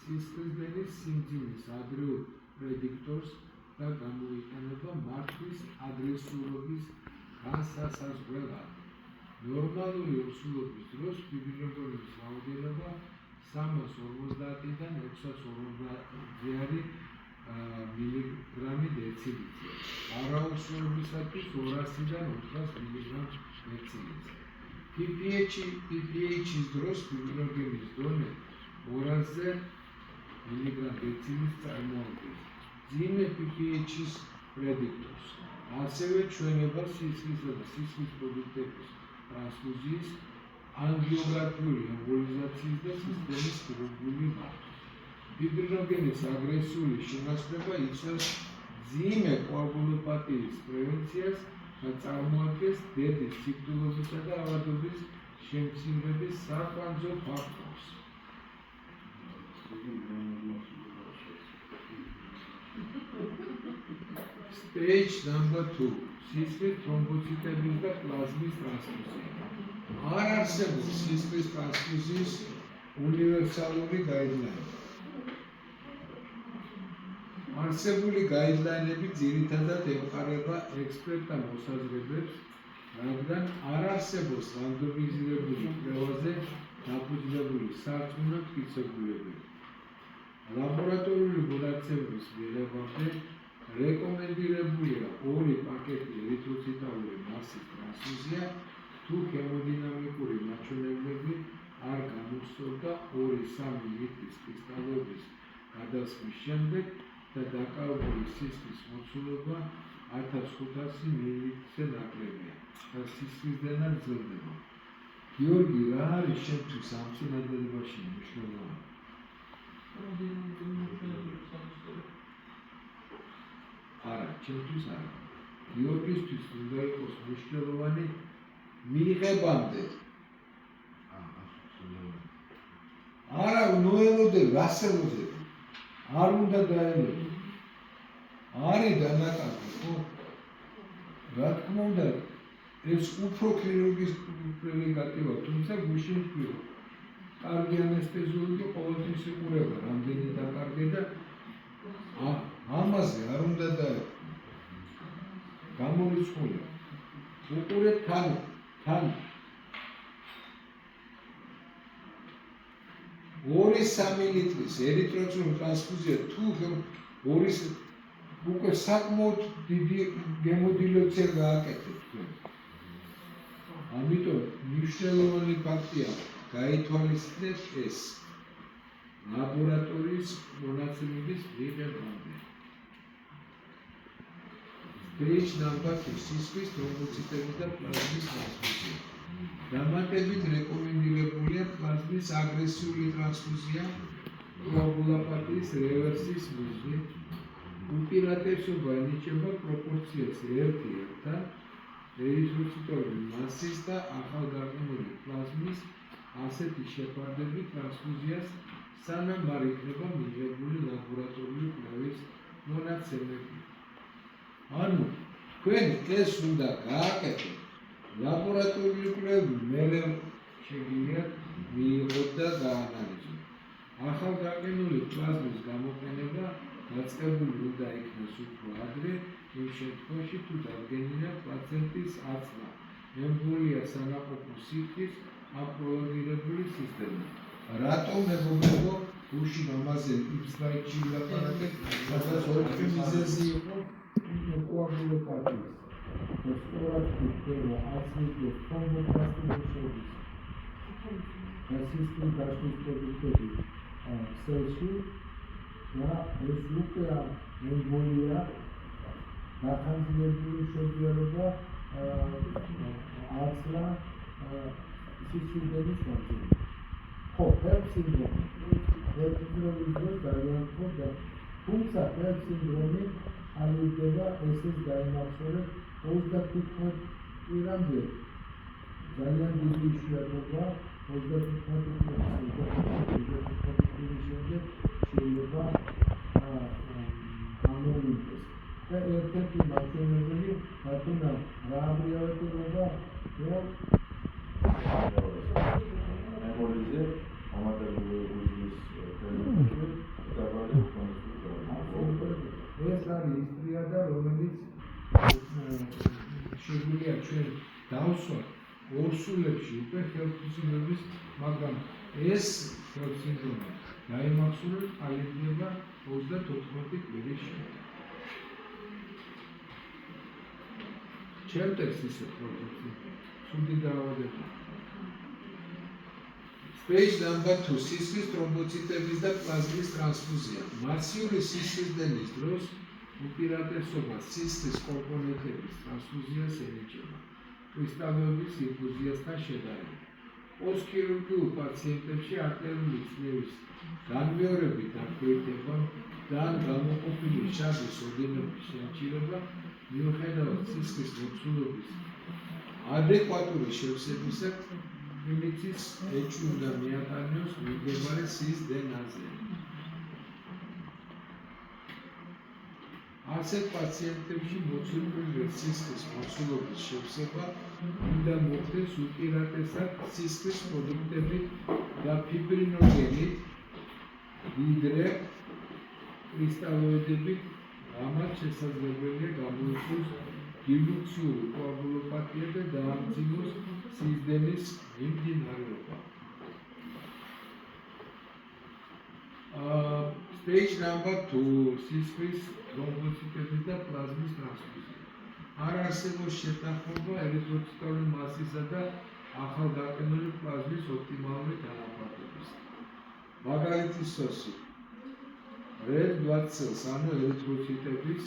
Speaker 1: სისხლისგენის სიმძიმის ადრეულ პრედიქტორს და გამოიყენება მართვის აგრესიულობის განსასაზღვრელად. ნორმალური ორსულობის დროს ფიბრინოგენის რაოდენობა 350-დან 650-ზე არის მილიგრამი დეცილიტრი. არაორსულობისათვის 200-დან 400 მილიგრამ დეცილიტრი. pH-ის დროს ფიბრინოგენის დონე 200 მილიგრამ დეცილიტრს წარმოადგენს. მძიმე pH-ის პრედიქტორს. ასევე ჩვენება სისხლისა და სისხლის პროდუქტების ტრანსფუზიის, ანგიოგრაფიული ემბოლიზაციის და სისტემის ქირურგიული მართვის. ფიბრინოგენის აგრესიული შენაცვლება იცავს მძიმე კოაგულოპათიის პრევენციას და წარმოადგენს დედის სიკვდილობისა და ავადობის შემცირების საკვანძო ფაქტორს. Stage number 2. სისხლის თრომბოციტების და პლაზმის ტრანსფუზია. არ არსებობს სისხლის ტრანსფუზიის უნივერსალური გაიდლაინი. არსებული გაიდლაინები ძირითადად ემყარება ექსპერტთა მოსაზრებებს, რადგან არ არსებობს რანდომიზირებული კვლევაზე დაფუძნებული სარწმუნო მტკიცებულებები. ლაბორატორიული მონაცემების მიღებამდე რეკომენდირებულია 2 პაკეტი ერითროციტალური მასის ტრანსფუზია, თუ ჰემოდინამიკური მაჩვენებლები არ გამოსწორდა 2-3 ლიტრის კრისტალების გადასხმის შემდეგ და დაკავებული სისხლის მოცულობა 1500 მილilitrზე ნაკლებია და სისხლის დენა გრძელდება. გიორგი, რა არის შენთვის ამ წინადადებაში მნიშვნელოვანი? არა, ჩემთვის არა. გიორგისთვის უნდა იყოს მნიშვნელოვანი მიიღებამდე. არა, ნოელოდე, რასელოდე. არ უნდა დაელოდე. არის დანაკარგი, ხო? რა თქმა უნდა, ეს უფრო ქირურგის პრეროგატივა, თუმცა გუშინ თქვი, კარგი ანესთეზიოლოგი ყოველთვის იყურება, რამდენი დაკარგე და ამაზე არ უნდა დაელოდე. გამორიცხული. უყურე თან 2-3 ლიტრის ერითროციტული ტრანსფუზია თუ უკვე საკმაოდ დიდი გემოდილოცია გააკეთეთ თქვენ. ამიტომ მნიშვნელოვანი ფაქტია გაითვალისწინეთ ეს ლაბორატორიის მონაცემების მიღებამდე. Stage number 2. სისხლის თრომბოციტების და პლაზმის ტრანსფუზია. დამატებით რეკომენდირებულია პლაზმის აგრესიული ტრანსფუზია კოაგულაპათიის რევერსის მიზნით უპირატესობა ენიჭება პროპორციას 1:1-თან ერითროციტული მასის და ახალგაყინული პლაზმის ასეთი შეფარდებით ტრანსფუზიას სანამ არ იქნება მიღებული ლაბორატორიული კვლევის მონაცემები. ანუ თქვენ ეს უნდა გააკეთოთ ლაბორატორიული კვლევები მერე შეგიძლიათ მიიღოთ და გაანალიზოთ. ახალგაყინული პლაზმის გამოყენება დაწყებული უნდა იქნას უფრო ადრე, იმ შემთხვევაში თუ დადგენილია პაციენტის აცმა, ემბოლია სანაყოფო სითხის აპროლონგირებული სისტემა. რატომ მეგობრებო, გუშინ ამაზე იმ სლაიდში ვილაპარაკეთ, სადაც ორი მიზეზი იყო კოაგულოპათიის. სწორად თქვენო აცმის და თრომბოპლასტინოსობის და სისტემის დაშლის პროდუქტები ქსელში და ეს უკვე ემბოლია დახანძილებული მშობიარობა აცმა სისხლდენის ნაწილი. ხო, ჰერპ სინდრომი. ჰერპ სინდრომის დროს ძალიან ხდება, თუმცა ჰერპ სინდრომი ალივდება ესეს დაიმახსოვრეთ 35 კვირამდე. ძალიან დიდი იშვიათობა 35 კვირის შემდეგ შეიძლება გამოვიდეს. და ერთ-ერთი მაჩვენებელი რატონა რა აბრიალებულობა რომ
Speaker 2: ემბოლიზე ამატებული უძლის ფერმენტები დაბალი
Speaker 1: ეს არის ისტრიადა, რომელიც შეგვიძლია ჩვენ დავსვათ ორსულებში უკვე ხელმძღვანელობის, მაგრამ ეს ხელმძღვანელობა დაიმახსოვრეთ ალივდება 34 კვირის შემდეგ. ჩემთვის ისე პროცესი სუდი დაავადება. Stage number 2 სისხლის თრომბოციტების და პლაზმის ტრანსფუზია. მასიური სისხლდენის დროს უპირატესობა სისხლის კომპონენტების ტრანსფუზიას ენიჭება კრისტალების ინფუზიასთან შედარებით. პოსტქირურგიულ პაციენტებში არტერიული წნევის განმეორებით დაქვეითება და გამოყოფილი შარდის ოდენობის შემჩირება მიუხედავად სისხლის მოცულობის ადეკვატური შევსებისა მიმიცის ეჭვი უნდა მიატანოს მიმდებარე სისხლდენაზე. ასეთ პაციენტებში მოცულობრივი სისხლის მოცულობის შევსება უნდა მოხდეს უპირატესად სისხლის პროდუქტებით და ფიბრინოგენით, ვიდრე კრისტალოიდებით, რამაც შესაძლებელია გამოიწვიოს დილუციური კოაგულოპათია და დაამძიმოს სისხლდენის მიმდინარეობა. Stage number 2 სისხლის თრომბოციტების და პლაზმის ტრანსფუზია. არ არსებობს შეთანხმება ერითროციტული მასისა და ახალგაყინული პლაზმის ოპტიმალური დანაყოფების. მაგალითის სოსი red blood cells, ანუ ერითროციტების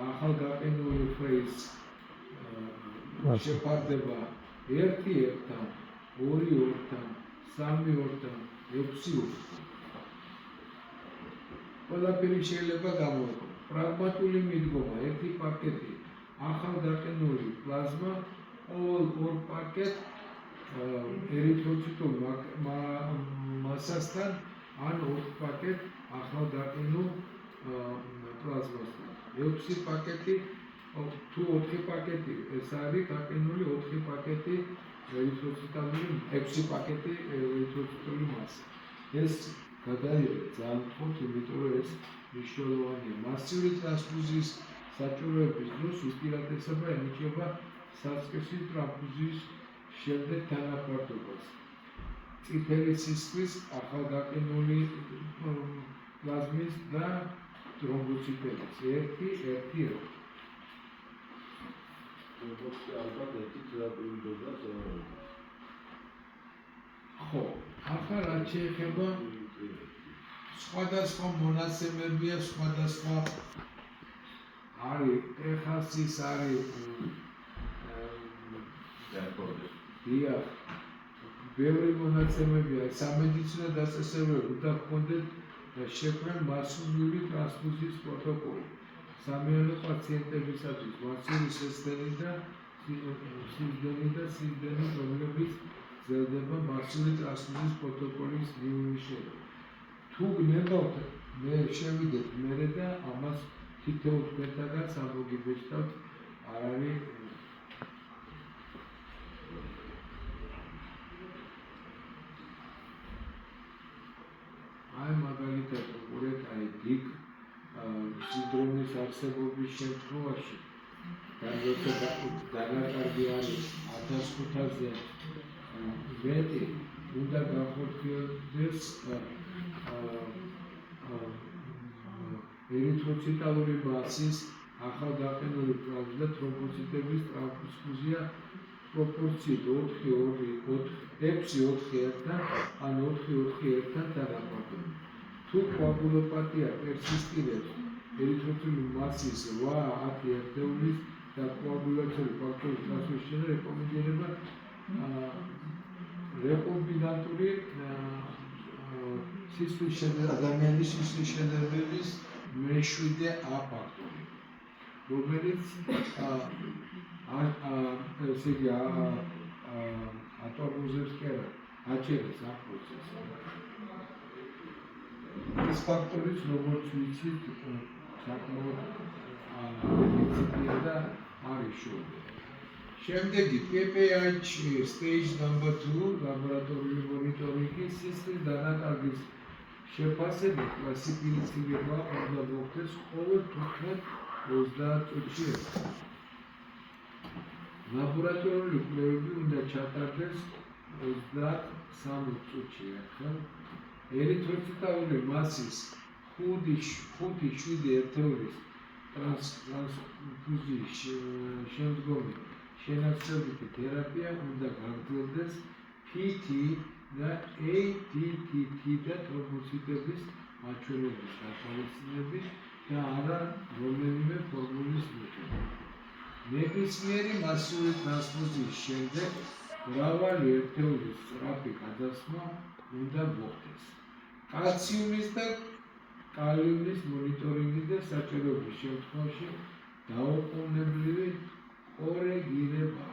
Speaker 1: ახალგაყინული ფრეის შეფარდება 1:1-თან, 2:2-თან, 3:2-თან, 6:2-თან. ყველაფერი შეიძლება გამოიყო. პრაგმატული მიდგომა, ერთი პაკეტი ახალგაყინული პლაზმა, ყოველ ორ პაკეტ ერითროციტულ მასასთან, ან 4 პაკეტ ახალგაყინულ პლაზმასთან. 6 პაკეტი, თუ 4 პაკეტი ეს არის გაყინული 4 პაკეტი ერითროციტული, 6 პაკეტი ერითროციტული მასა. ეს გადაიღეთ ძალიან ხოთ, იმიტომ რომ ეს მნიშვნელოვანია. მასიური ტრანსფუზიის საჭიროების დროს უპირატესობა ენიჭება სასქესის ტრანსფუზიის შემდეგ თანაფარდობას. წითელი სისხლის, ახალგაყინული პლაზმის და თრომბოციტების 1:1.
Speaker 2: ალბათ ერთი თერაპიული დოზა
Speaker 1: ხო, ახლა რაც შეეხება სხვადასხვა მონაცემებია, სხვადასხვა არის ეხასის არის დიახ, ბევრი მონაცემებია სამედიცინო დაწესებულებები და ჰქონდეთ შექმნილ მასიური ტრანსფუზიის პროტოკოლი. სამიანო პაციენტებისათვის მასიური სისდენი და სისდენი, რომლებიც გრძელდება მასიური ტრანსფუზიის პროტოკოლის მიუნიშნებით. თუ გნებავთ, მე შევიდეთ მერე და ამას თითოეულ თქვენთაგანს ამოგიბეჭდავთ, არ არის აი მაგალითად უყურეთ, აი დიკ სინდრომის არსებობის შემთხვევაში დანაკარგი არის 1500-ზე მეტი, უნდა განხორციელდეს ერითროციტალური მასის ახალგაყინული პლაზმა და თრომბოციტების ტრანსფუზია პროპორციით 6-4-1 ან 4-4-1-თან დანაყოფი. თუ კოაგულოპათია პერსისტირებს ერითროციტული მასის 8-10 ერთეულის და კოაგულაციული ფაქტორის გასაშენდა რეკომენდირება რეკომბინანტური ადამიანის სისხლის შედარების მე7A ფაქტორი, რომელიც ატომოზებს კი არა, აჩერებს ამ პროცესს. ეს ფაქტორიც, როგორც ვიცით, საკმაოდ და არის შოუდი. შემდეგი PPH stage number 2 ლაბორატორიული მონიტორინგი სისხლის დანაკარგის შეფასებით კლასიფიცირება უნდა მოხდეს ყოველ 15-30 წუთში ერთხელ. ლაბორატორიული კვლევები უნდა ჩატარდეს 33 წუთში ერთხელ. ერითროციტული მასის 5-7 ერთეულის ტრანსფუზიის შემდგომი შენაცვლებითი თერაპია უნდა გაგრძელდეს PT და ATTT და თრომბოციტების მაჩვენებლის გათვალისწინებით და არა რომელიმე ფორმულის მიხედვით. ნებისმიერი მასიური ტრანსფუზიის შემდეგ მრავალი ერთეულის სწრაფი გადასხმა უნდა მოხდეს. კალციუმის და კალიუმის მონიტორინგი და საჭიროების შემთხვევაში დაუყოვნებლივი კორეგირება.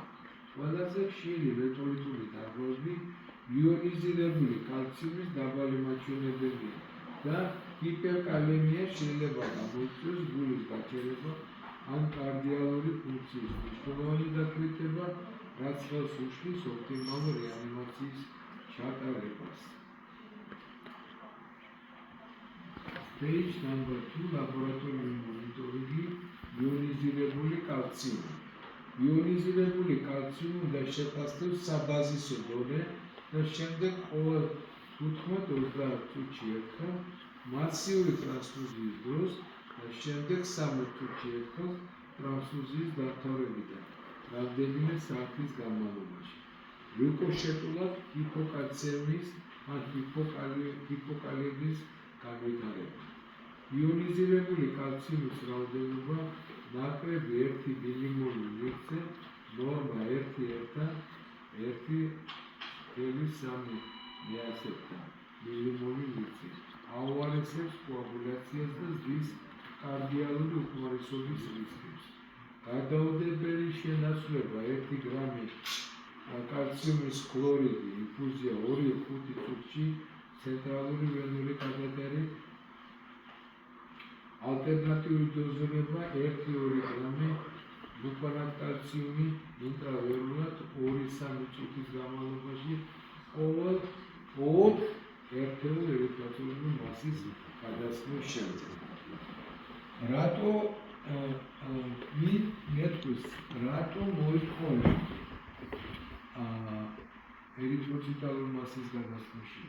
Speaker 1: ყველაზე ხშირი რეტოლიტული დარღვევები იონიზირებული კალციუმის დაბალი მაჩვენებელია და ჰიპერკალემია შეიძლება გამოიწვიოს გულის გაჩერება ან კარდიალური ფუნქციის მნიშვნელოვანი დაკრიტება, რაც ხელს უშლის ოპტიმალურ რეანიმაციის ჩატარებას. Stage number 2 ლაბორატორიული მონიტორინგი იონიზირებული კალციუმი. იონიზირებული კალციუმი უნდა შეფასდეს საბაზისო დონე და შემდეგ ყოველ 15-30 წუთში ერთხელ მასიური ტრანსფუზიის დროს და შემდეგ 3 წუთში ერთხელ ტრანსფუზიის დამთავრებიდან რამდენიმე საათის განმავლობაში. ლეუკოშეტულად ჰიპოკალცემიის ან ჰიპოკალიემიის განვითარება. იონიზირებული კალციუმის რაოდენობა ნაკლები 1 მილიმოლი ლიტრზე, ნორმა 1,3 მილიმოლი litre. აუარესებს კოაგულაციას და ზრდის კარდიალური უკმარისობის რისკებს. გადაუდებელი შენაცვლება 1 გრამი კალციუმის ქლორიდი ინფუზია 2-5 წუთში ცენტრალური ვენური კათედრით. ალტერნატიული დოზირება 1-2 გრამი ლუპანატ კალციუმი ინტრავენულად 2-3 წუთის განმავლობაში ყოველ 4 ერთეულ ერითროციტული მასის გადასხმის შემდეგ. რატო მოითხოვეთ ერითროციტული მასის გადასხმაში?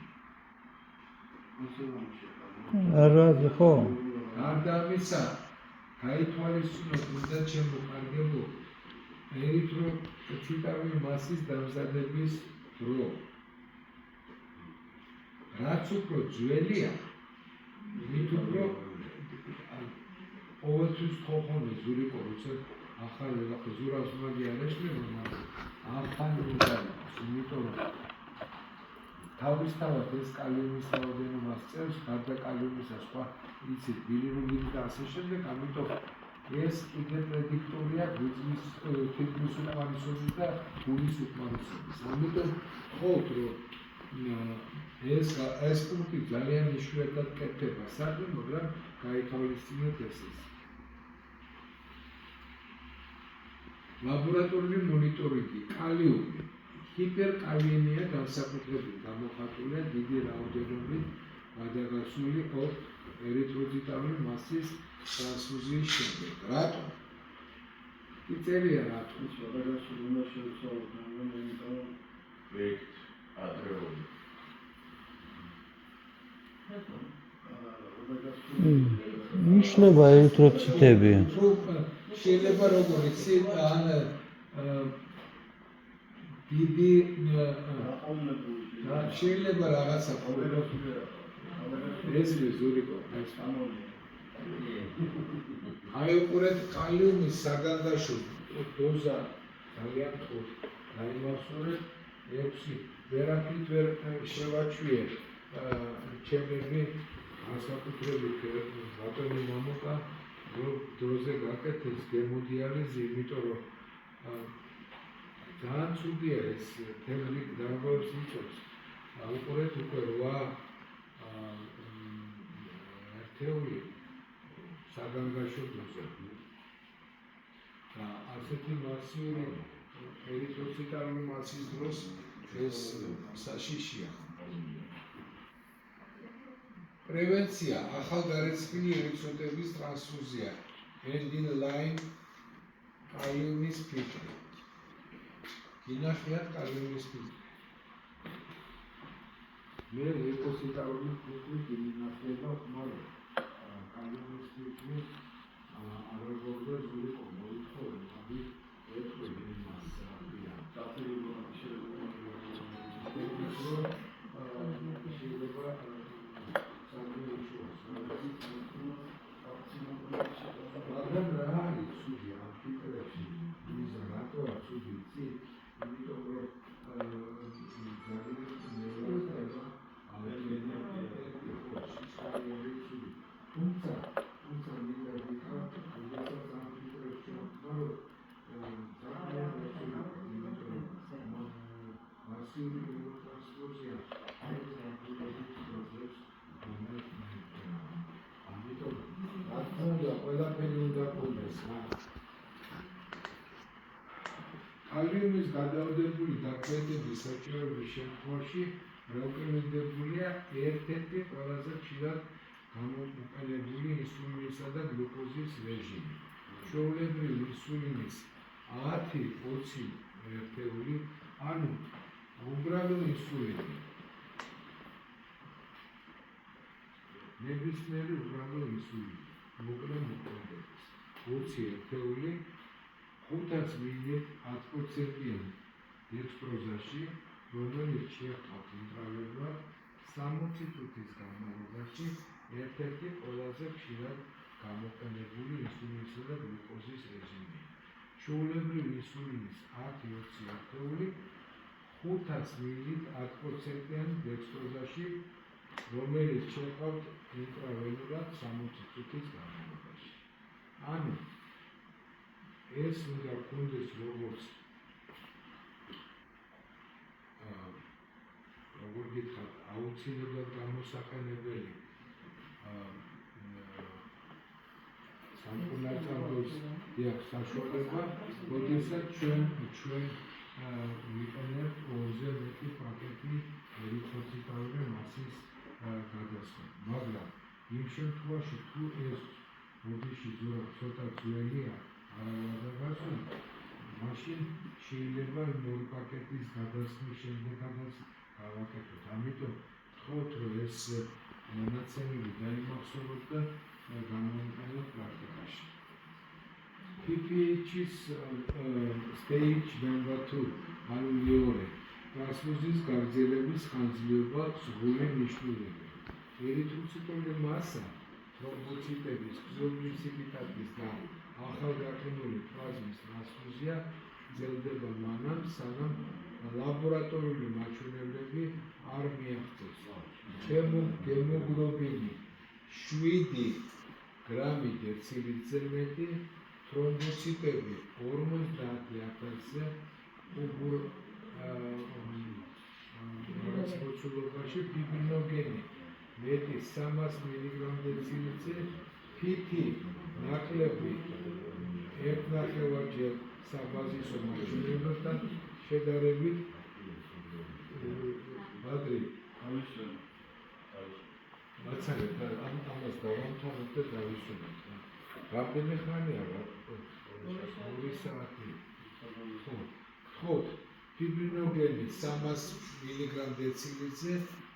Speaker 3: ხო.
Speaker 1: გარდა ამისა, გაითვალისწინოთ უნდა შემოყარგებულ ერითროციტული მასის დამზადების დრო. რაც უფრო ძველია, მით უფრო ყოველთვის ხოხონე ზურიკო, როცა ახალი ზურავს მაგი არ ეშლება, მაგრამ ახალი უნდა იყოს, იმიტომ რომ თავისთავად ეს კალიუმის რაოდენობას წევს, გარდა კალიუმისა სხვა იცით, ბილირუბინი და ასე შემდეგ, ამიტომ ეს კიდე პრედიქტორია გვიწვის თითქმის უკმარისობის და გულის უკმარისობის. ამიტომ ხოთ რომ ეს პუნქტი ძალიან იშვიათად კეთდება საერთოდ, მაგრამ გაითვალისწინოთ ესეც. ლაბორატორიული მონიტორინგი, კალიუმი, ჰიპერკალიემია განსაკუთრებით გამოხატულია დიდი რაოდენობით გადაგასული ერითროციტული მასის ტრანსფუზიის შემდეგ. რატომ? კი წერია რატომ?
Speaker 2: გადაგასული უნდა შევცვალოთ, მაგრამ ვექთ ადრეული.
Speaker 3: ნიშნება ერითროციტები.
Speaker 1: შეიძლება როგორ იცი ან დიდი შეიძლება რაღაცა ეს ზურიკო ეს აი უყურეთ კალიუმის საგანგაშო დოზა ძალიან თურქ დაიმახსოვრეთ 6 ვერაფრით ვერ შევაჩვიე ჩემები განსაკუთრებით ბატონი მამუკა დროზე გაკეთეს გემოდიალიზი, იმიტომ რომ ძალიან ცუდია ეს თემრი დარღვევებს იწვევს. უყურეთ უკვე 8 ერთეული საგანგაშო დოზა. და ასეთი მასიური ერითროციტული მასის დროს ეს საშიშია. პრევენცია, ახალგარეცხილი ერითროციტების ტრანსფუზია, end-in-line კალიუმის ფილტრი. გინახიათ კალიუმის ფილტრი. მე ლეიკოციტალური ფილტრი გინახება, მაგრამ კალიუმის ფილტრი არაგორდა ზური კომოიქო, ამი ერთგვარი მასაა. შეიძლება მაგრამ რა არის ცუდი ამ ფილტრებში? ის რატოა ცუდი იცი? იმიტომ რომ თუმცა მინდა ვიტყვი, როდესაც ამ ფილტრებში ვთქვარო, ძალიან მასიური ტრანსფუზია ყველაფერი უნდა ყოლდეს რა. კალიუმის გადაუდებული დაკვეთების საჭიროების შემთხვევაში რეკომენდებულია ერთ-ერთი ყველაზე ხშირად გამოყენებული ინსულინისა და გლუკოზის რეჟიმი. ჩვეულებრივ ინსულინის 10-20 ერთეული, ანუ უბრალო ინსულინი. ნებისმიერი უბრალო ინსულინი. მოკლე მოქმედების 20 ერთეული 500 მილილიტ 10%-იან დექსტროზაში, რომელიც შეჰყავთ ინტრავენულად 60 წუთის განმავლობაში, ერთ-ერთი ყველაზე ხშირად გამოყენებული ინსულინისა და გლუკოზის რეჟიმია. ჩვეულებრივ ინსულინის 10-20 ერთეული 500 მილილიტ 10%-იან დექსტროზაში, რომელიც შეჰყავთ ინტრავენულად 60 წუთის განმავლობაში. ანუ ეს უნდა გქონდეს როგორც როგორ გითხრათ, აუცილებლად გამოსაყენებელი სამკურნალოს საშუალება, როდესაც ჩვენ ვიყენებთ 2-ზე მეტი პაკეტი ერითროციტული მასის გადასხმა. მაგრამ იმ შემთხვევაში, თუ ეს ბოდიში ცოტა ძველია, არაგვარდაგასული, მაშინ შეიძლება 0 პაკეტის გადასხმის შემდეგაც გავაკეთოთ. ამიტომ ვთქვათ, რომ ეს მონაცემები დაიმახსოვროთ და გამოვიყენოთ პრაქტიკაში. PPH-ის stage number 2, ანუ მეორე, ტრანსფუზიის გაგრძელების ხანგრძლივობა ზღული მნიშვნელობაა. ერითროციტული მასა, თრომბოციტების, გზოპრეციპიტატის და ახალგაყინული პლაზმის ტრანსფუზია გრძელდება მანამ, სანამ ლაბორატორიული მაჩვენებლები არ მიაღწევს. ჰემოგლობინი 7 გრამი დეცილიტრზე მეტი, თრომბოციტები 50,000-ზე უგურ რაღაც მოცულობაში, ფიბრინოგენი მეტი 300 მგ დეცილიტრზე, ფითი ნაკლები 1,5-ჯერ საბაზისო მაჩვენებლებთან შედარებით ბადრი მაცალეთ ამას დავამთავრებ და დავისვენებ. რამდენი ხანია რა? 2 საათი. ხო, ფიბრინოგენი 300 მგ დეცილიტრზე,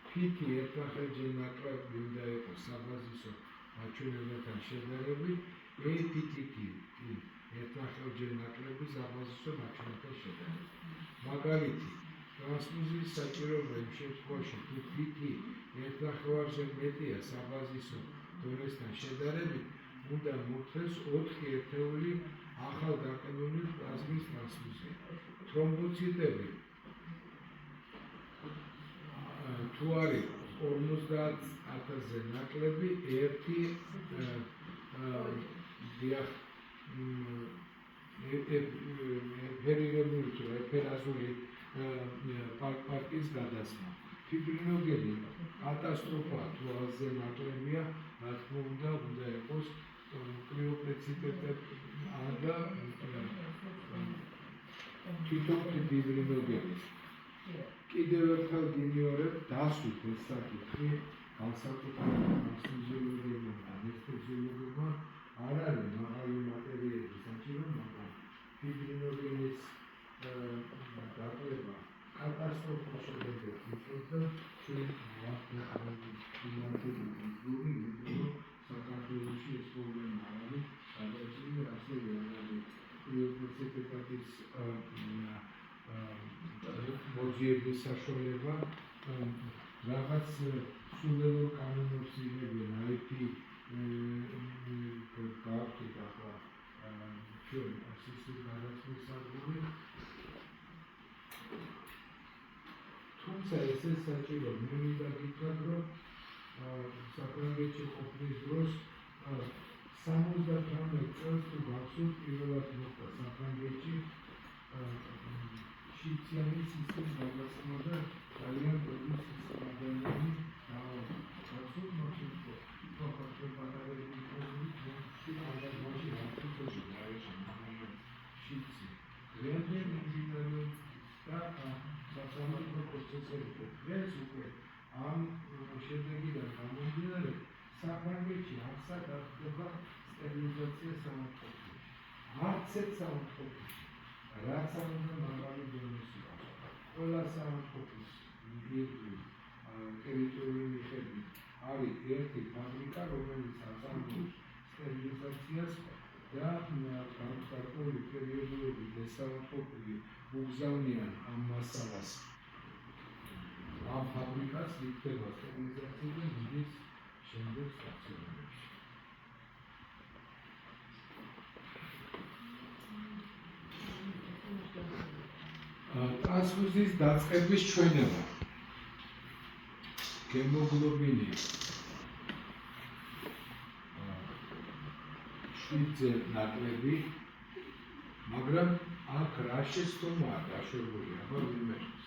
Speaker 1: ფითი 1,5-ჯერ ნაკლები უნდა იყოს საბაზისო მაჩვენებლებთან შედარებით, ATP 1,5-ჯერ ნაკლები საბაზისო მაჩვენებლებთან შედარებით. მაგალითი, ტრანსფუზიის საჭიროება იმ შემთხვევაში, თუ ფითი 1,5-ჯერ მეტია საბაზისო დონესთან შედარებით, უნდა მოხდეს 4 ერთეული ახალგაყიდული პლაზმის ტრანსფუზია. თრომბოციტები თუ არის 50,000-ზე ნაკლები, ერთი ეფერირებული თუ ეფერაზული პარკის გადასმა. ფიბრინოგენი კატასტროფა თუ ასზე ნაკლებია, რა თქმა უნდა იყოს კრიოპლეციტეტები და თვითონ ფიბრინოგენი. კიდევ ერთხელ გიმეორებ, დასვით ეს საკითხი, განსაკუთრებით ანესთეზიოლოგებმა და ანესთეზიოლოგებმა არ არის მაღალი მატერიები საჭირო, მაგრამ ფიბრინოგენის დაკლება კატასტროფულ შედეგებს იწვევს და ჩვენ საქართველოში ეს პრობლემა არ არის გადაჭრილი, ასევე არ არის კრიოპლეციტეტების მოძიების საშუალება, რაღაც სულელურ კანონებს იღებენ, IT გააქვთ ახლა ჩვენ ასეთი გადაწყვეტის სადგური. თუმცა ესე საჭირო, მე მინდა გითხრათ, რომ საფრანგეთში ყოფნის დროს 78 წელს თუ გახსოვთ, პირველად მოხდა საფრანგეთში შიციანის სისტემის გადაცემა და ძალიან ბევრი ადამიანები გახსოვთ, მაგრამ პროფესორ პატარები შიციანდაგმაში რაცოჩი დაეშალა შიცი. რეალურ ინჟინერულ და საფრანგეთის პროცესებში დღეს უკვე ამ შედეგიდან გამომდინარე საფრანგეთში აღსა გახდება სტერილიზაცია სამართლებში. არც ერთ სამართლებში, რაც არ უნდა მაღალი დონის იყოს. ყველა სამართლობის ტერიტორიული მიხედვით არის ერთი ფაბრიკა, რომელიც აწარმოებს სტერილიზაციას და გარკვეული პერიოდულობით ესამართლობრივი უგზავნიან ამ მასალას. ამ ფაბრიკას იქნება სტერილიზაცია და მიდის შემდეგ სტაციონარებში. ტრანსფუზიის დაწყების ჩვენება. ჰემოგლობინი 7-ზე ნაკლები, მაგრამ აქ რა შეცდომაა დაშვებული, აბა ვიმეორებს.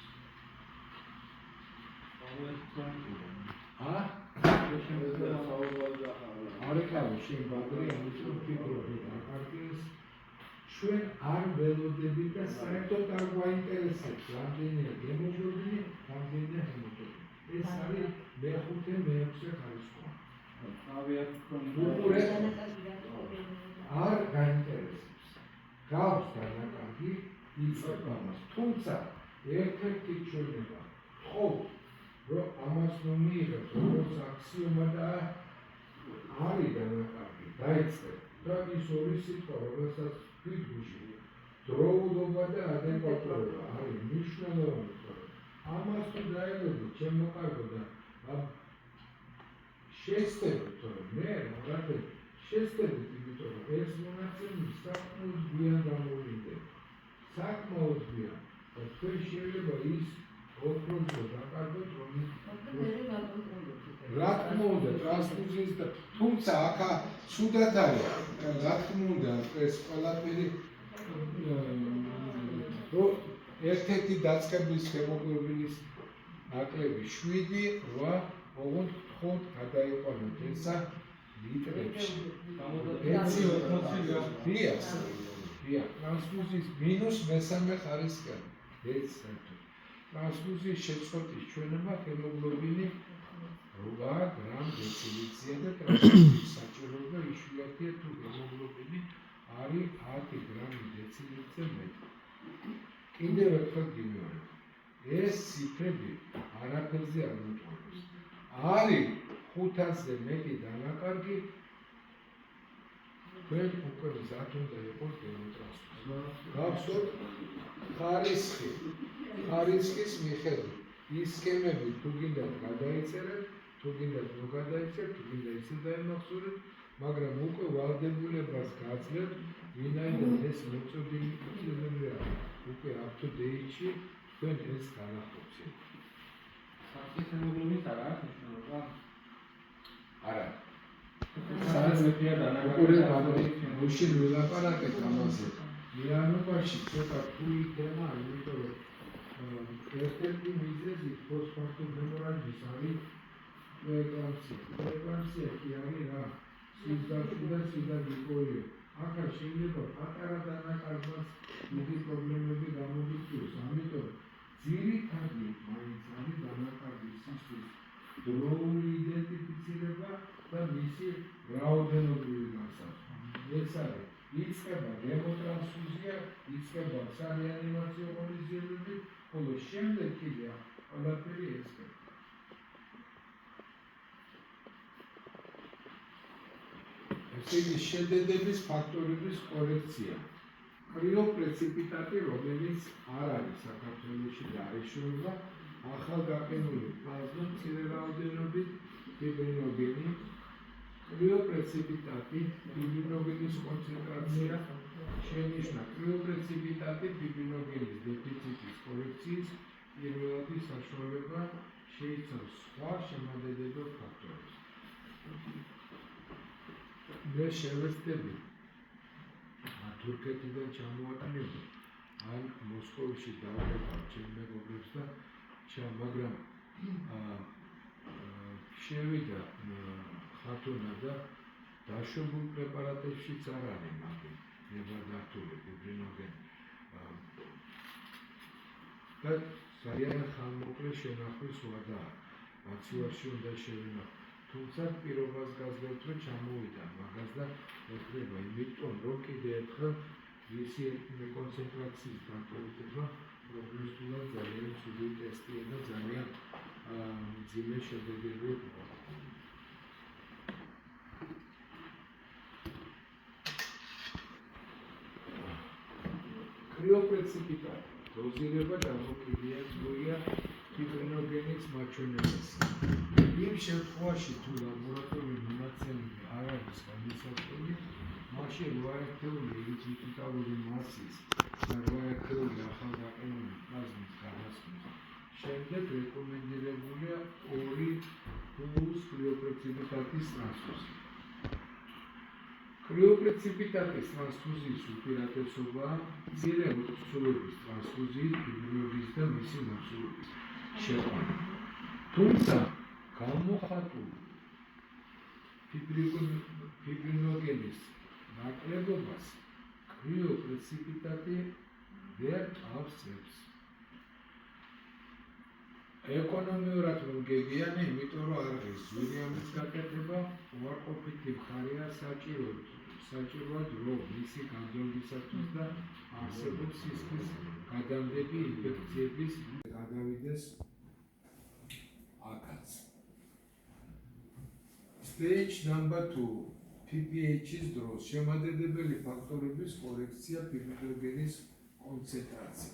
Speaker 1: არ ეკავი შენ ბადრი, ამიტომ ფიქრობდი აკარგეს. ჩვენ არ ველოდებით და საერთოდ არ გვაინტერესებს რამდენია ჰემოგლობინი, რამდენია ჰემოგლობინი. ეს არის მეხუთე, მეექვსე ხარისხი. არ გაინტერესებს. გავს დანაკარგი, იწევ ამას. თუმცა ერთ-ერთი ჩვენება ვთხოვთ, რომ ამას რომ მიიღებთ როგორც აქსიომა და არის დანაკარგი, დაიწყეთ. და ის ორი სიტყვა, რომელსაც ვიდგუში, დროულობა და ადეკვატურობა არის მნიშვნელოვანი. ამას თუ დაელოდოთ, ჩემო კარგო და შეცდებით, რომ მე რაღაცა შეცდებით, იმიტომ რომ ეს მონაცემი საკმაოდ გვიან გამოვლინდება. საკმაოდ გვიან. თქვენ შეიძლება ის ოქროზე დაკარგოთ, რომ რა თქმა უნდა, ტრანსფუზიის და თუმცა აქ სუდად არის, რა თქმა უნდა, ეს ყველაფერი რომ ერთ-ერთი დაწყების ჰემოგლობინის ნაკლები 7, 8, ოღონდ ხოთ გადაიყვანოთ ესა ლიტრებში. ეცი 80 დია, ტრანსფუზიის მინუს მესამე ხარისხიანი. ეს საერთოდ. ტრანსფუზიის შეწყვეტის ჩვენება ჰემოგლობინი 8 გრამ დეცილიტრია და ტრანსფუზიის საჭიროება იშვიათია თუ ჰემოგლობინი არის 10 გრამი დეცილიტრზე მეტი. კიდევ ერთხელ გიმეორებ. ეს ციფრები არაფერზე არ მოტყუებს. არის 500-ზე მეტი დანაკარგი, თქვენ უკვე მზად უნდა იყოს გემოტრანსფუზია. გახსოვთ ხარისხის მიხედვით ის სქემები თუ გინდათ გადაიწერეთ, თუ გინდათ ნუ გადაიწერეთ, თუ გინდა ისე დაემახსოვრეთ, მაგრამ უკვე ვალდებულებას გაძლევთ, ვინაიდან ეს მოწოდებია უკვე up to date-ში თქვენ ეს განახორციელოთ.
Speaker 4: სახის ჰემოგლობინს არ აქვს მნიშვნელობა?
Speaker 1: არა.
Speaker 4: საერთოდ
Speaker 1: უკვე მაშინ ვილაპარაკეთ ამაზე. მიანობაში ცოტა ფული თემა, იმიტომ რომ ერთ-ერთი მიზეზი ფოსფატურ ჰემორაჯის არის პრეკლამსია. პრეკლამსია კი არის რა? სისხლში და სიდაგიკოიო. ახლა შეიძლება პატარა დანაკარგված დიდი პრობლემები გამომიწვიოს, ამიტომ ძირითადი მაინც არის დანაკარგვის სისხლის დროული იდენტიფიცირება და მისი რაოდენობრივი განსაზღვრა. ეს არის იწყება გემოტრანსფუზია, იწყება სარეანიმაციო ღონისძიებები, ხოლო შემდეგ კიდე ყველაფერი ეცდება. ესე იგი შედედების ფაქტორების კორექცია. კრიოპრეციპიტატი, რომელიც არ არის საქართველოში დაეშურება, ახალგაყინული პლაზმა მცირე რაოდენობით ფიბრინოგენი, კრიოპრეციპიტატი, ფიბრინოგენის კონცენტრაცია შენიშნა კრიოპრეციპიტატი ფიბრინოგენის დეფიციტის კორექციის პირველადი საშუალება შეიცავს სხვა შემადგენელ ფაქტორებს. მე შევეცდები თურქეთიდან ჩამოვატანები ან მოსკოვში დავყევარ ჩემ მეგობრებს და მაგრამ შევიდა ხათუნა და დაშვებულ პრეპარატებშიც არ არის მაგი ნებადართული ფიბრინოგენი და ძალიან ხანმოკლე შენახვის ვადაა მაცივარში უნდა შევინახო. თუმცა პირობას გაძლევთ, რომ ჩამოვიდა მაგას და ეხება, იმიტომ რომ კიდე ერთხელ მისი კონცენტრაციის განტოლება პროგრესულად ძალიან ცუდი ტესტია და ძალიან მძიმე შედეგები აქვს. კრიოპრეციპიტატი დოზირება დამოკიდებულია ფიბრინოგენის მაჩვენებაზე. იმ შემთხვევაში თუ ლაბორატორიული მონაცემები არ არის განსაკუთრებული, მაშინ 8-ეული ვიტალური მასის და 8-ეული ახალგაყინული პლაზმის გადასხმის შემდეგ რეკომენდირებულია 2+ კრიოპრეციპიტატის ტრანსფუზია. კრიოპრეციპიტატის ტრანსფუზიის უპირატესობაა მცირე მოცულობის ტრანსფუზიის ფიბრინოგენის და მისი მოცულობის შეყვანა. თუმცა გამოხატული ფიბრინოგენის ნაკლებობას კრიოპრეციპიტატი ვერ ავსებს. ეკონომიურად რომ გეგიანე, იმიტომ რომ არ ღირს ზვირიანის გაკეთება, უარყოფითი მხარეა საჭიროა დრო მისი განძრევისათვის და არსებობს სისხლის გადამდები ინფექციების გადავიდეს აქაც. Stage number 2 PPH-ის დროს შემადგენელი ფაქტორების კორექცია ფიბრინოგენის კონცენტრაცია.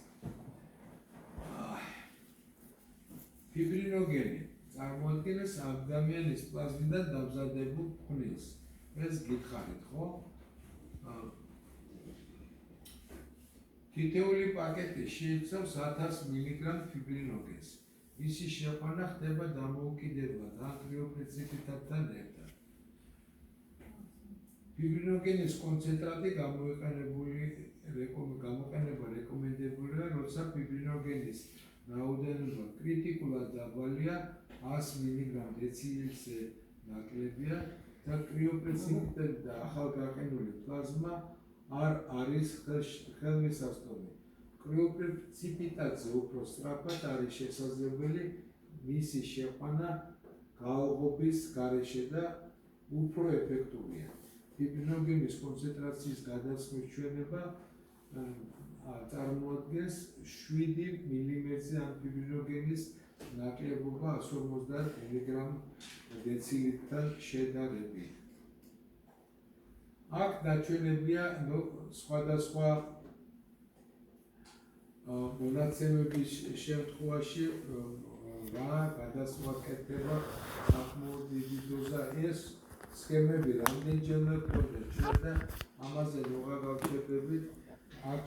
Speaker 1: ფიბრინოგენი წარმოადგენს ადამიანის პლაზმიდან დამზადებულ ფხვნილს. ეს გითხარით, ხო? თითოეული პაკეტი შეიცავს 1000 მგ ფიბრინოგენს. მისი შეყვანა ხდება დამოუკიდებლად ან კრიოპრეციპიტატთან ერთად. ფიბრინოგენის კონცენტრატი გამოყენება რეკომენდებულია, როცა ფიბრინოგენის რაოდენობა კრიტიკულად დაბალია 100 მგ დეცილზე ნაკლებია და კრიოპრეციპიტატი და ახალგაყინული პლაზმა არ არის ხელმისაწვდომი. კრიოპრეციპიტატზე უფრო სწრაფად არის შესაძლებელი მისი შეყვანა გაალღობის გარეშე და უფრო ეფექტურია. ფიბრინოგენის კონცენტრაციის გადასხმის ჩვენება წარმოადგენს 7 მმ-ზე ან ფიბრინოგენის ნაკლებობა 150 მგ დეცილთან შედარებით. აქ დაჩვენებია სხვადასხვა მონაცემების შემთხვევაში რა გადასხმა კეთდება საკმაოდ დიდი დოზა. ეს სქემები რამდენჯერმე გვქონდა ჩვენ და ამაზე მოღა გავჩერდებით. აქ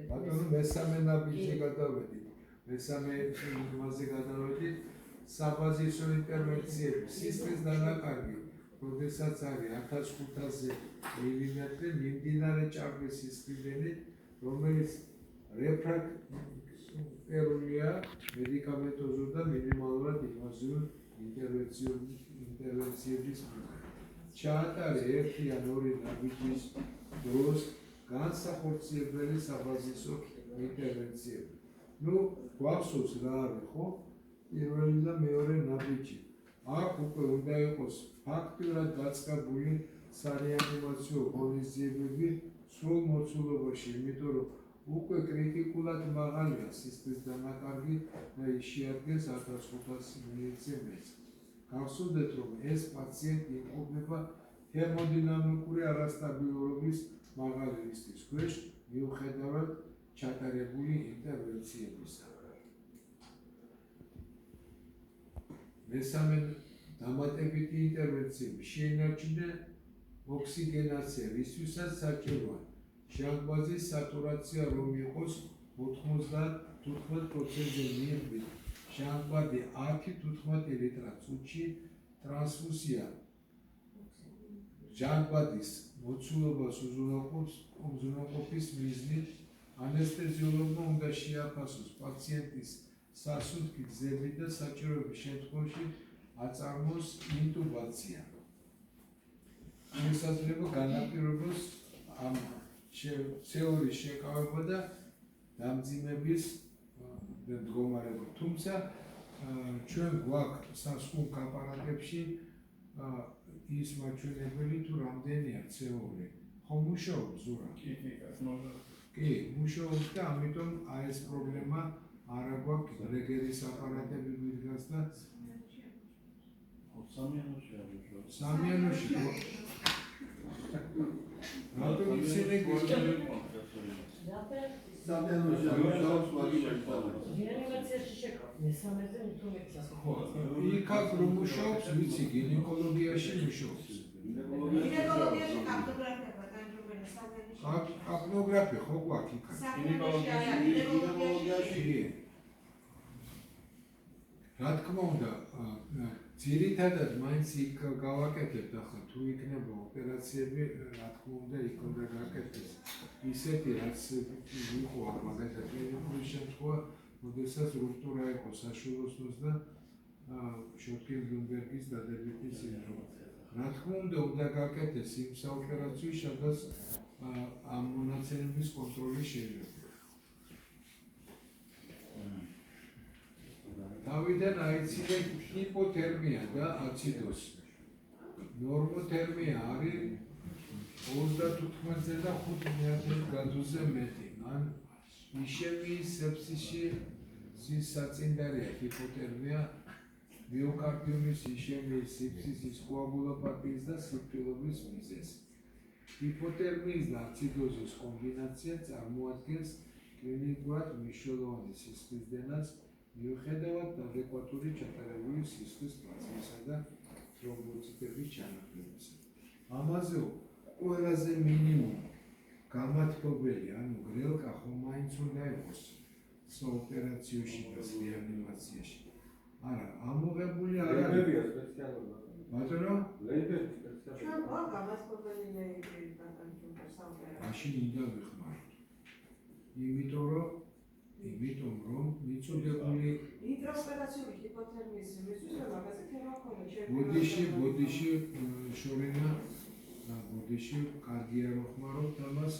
Speaker 1: ბატონო მესამე ნაბიჯზე გადავედით. მესამე იმაზე გადავედით საბაზისო ინტერვენციები, სისტემის დანაკარგი, როდესაც არის 1500 მილიმეტრი მიმდინარე ჭარბის სისხლდენით, რომელიც რეფრაქტერულია მედიკამენტოზურ და მინიმალურად ინვაზიურ ინტერვენციების მიერ. ჩაატარე 1 ან 2 ნაბიჯის დროს განსახორციელებელი საბაზისო ინტერვენციები. გვახსოვს რა არის ხო? პირველი და მეორე ნაბიჯი. აქ უკვე უნდა იყოს ფაქტურად დაწყებული სარეანიმაციო ღონისძიებები სრულ მოცულობაში, იმიტომ რომ უკვე კრიტიკულად მაღალია სისტემის დანაკარგი და შეადგენს 1500 მილზე მეტს. გახსოვდეთ, რომ ეს პაციენტი იმყოფება თერმოდინამიკური არასტაბილურობის მაღალი რისკის ქვეშ, მიუხედავად ჩატარებული ინტერვენციებისა. მესამე დამატებითი ინტერვენციები შეინარჩუნა ოქსიგენაცია, რისთვისაც საჭიროა ჟანგბადის სატურაცია რომ იყოს 95%-ზე მიიღებით, ჟანგბადი 10-15 ლიტრად წუთში, ტრანსფუსია ჟანგბადის მოცულობას უზრუნველყოფის მიზნით, ანესთეზიოლოგმა უნდა შეაფასოს პაციენტის სასუნთქი გზები და საჭიროების შემთხვევაში აწარმოოს ინტუბაცია. შესაძლოა განაპირობოს ამ ცეურის შეკავება და დამძიმების მდგომარეობა. თუმცა ჩვენ გვაქვს სასხუმ აპარატებში ის მაჩვენებელი თუ რამდენია ცეული. ხო მუშაობს ზურა? კი, მუშაობს და ამიტომ ეს პრობლემა არა გვაქვს რეგერის აპარატები გვიდგას და სამიანოში რატომ ისინი იქაც რომ მუშაობს, ვიცი, გინეკოლოგიაში მუშაობს. კაპნოგრაფია ხო გვაქვს იქაც? რა თქმა უნდა, ძირითადად მაინც იქ გავაკეთებთ ახლა თუ იქნება ოპერაციები, რა თქმა უნდა იქ უნდა გაკეთდეს. ისეთი რაც იყო მაგალითად კლინიკური შემთხვევა, როდესაც რუქტურა იყო საშუალოსნოს და შორტკინ-ბლუმბერგის დადებითი სინდრომი. რა თქმა უნდა გაკეთდეს იმ საოპერაციო სადაც ამ მონაცემების კონტროლი შეიძლება. თავიდან აიცილეთ ჰიპოთერმია და აციდოზი. ნორმოთერმია არის 35-ზე და 5 გრადუსზე მეტი. ან იშემიის სეფსისში საწინდარია ჰიპოთერმია, მიოკარდიუმის იშემიის, სეფსისის, კოაგულოპათიის და სიკვდილობის მიზეზი. ჰიპოთერმიის და აციდოზის კომბინაცია წარმოადგენს კლინიკურად მნიშვნელოვანი სისხლისდენას, მიუხედავად ადეკვატური ჩატარებული სისხლის პლაზმისა და თრომბოციტების ჩანაფლებისა. ამაზე ყველაზე მინიმუმ გამათბობელი, ანუ გრელკა ხომ მაინც უნდა იყოს საოპერაციოში და რეანიმაციაში. არა, ამოღებული არ არის.
Speaker 4: ლეიბებია სპეციალურად.
Speaker 1: ბატონო,
Speaker 4: ლეიბები სპეციალურად.
Speaker 5: ჩვენ გვაქვს გამასწორებელი ლეიბები ბატონო საუბარი.
Speaker 1: მაშინ უნდა ვიხმაროთ. იმიტომ რომ მიწოდებული
Speaker 5: ინტრაოპერაციული ჰიპოთერმიის მისთვის და მაგაზე თემა ქონდა.
Speaker 1: ბოდიში შორენა ბოდიში კარგია რომ ხმარობთ ამას,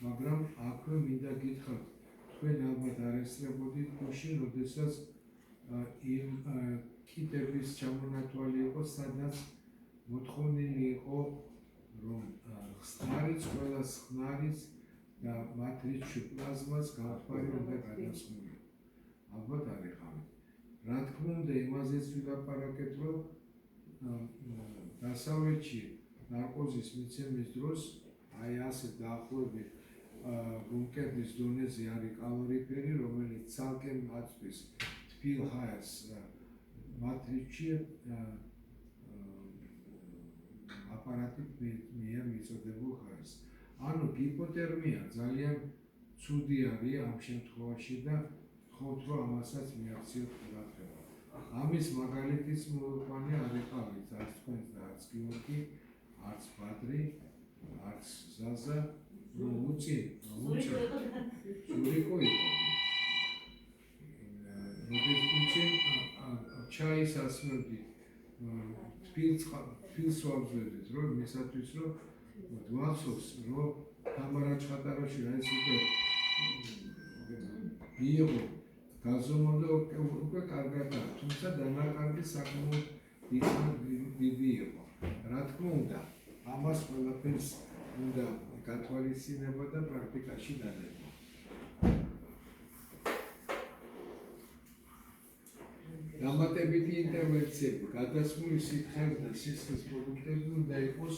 Speaker 1: მაგრამ აქვე მინდა გითხრათ, თქვენ ალბათ არ ესწრებოდით გუშინ, როდესაც იმ კიტების ჩამონათვალი იყო, სადაც მოთხოვნილი იყო, რომ ხსნარიც, ყველა ხსნარიც და მათ რიცხვი პლაზმას გამხმარი უნდა გადასხმული. ალბათ არ იღავით. რა თქმა უნდა, იმაზეც ვილაპარაკეთ, რომ დასავლეთში ნარკოზის მიცემის დროს აი ასე დაახლოებით გულმკერდის დონეზე არის კალორიფერი, რომელიც ცალკე აწვის თბილ ჰაერს მათ რიცხვი აპარატით მიერ მიწოდებულ ჰაერს. ანუ ჰიპოთერმია ძალიან ცუდი არის ამ შემთხვევაში და ვთხოვთ, რომ ამასაც მიაქციოთ ყურადღება. ამის მაგალითის მოყვანე არ იყავით არც თქვენს და არც გიორგი, არც ბადრი, არც ზაზა, ზურიკო იყო. ჩაის ასმევდი, თბილს ვაბრძვებდით, რომ მისათვის, რომ გვახსოვს, რომ თამარა ჩხატარაშვილი ეს მიიღო გაზომოდა უკვე კარგადაა, თუმცა დანაკარგი საკმაოდ დიდი იყო. რა თქმა უნდა, ამას ყველაფერს უნდა გათვალისწინება და პრაქტიკაში დადება. დამატებითი ინტერვენციები, გადასმული სითხეები და სისხლის პროდუქტები უნდა იყოს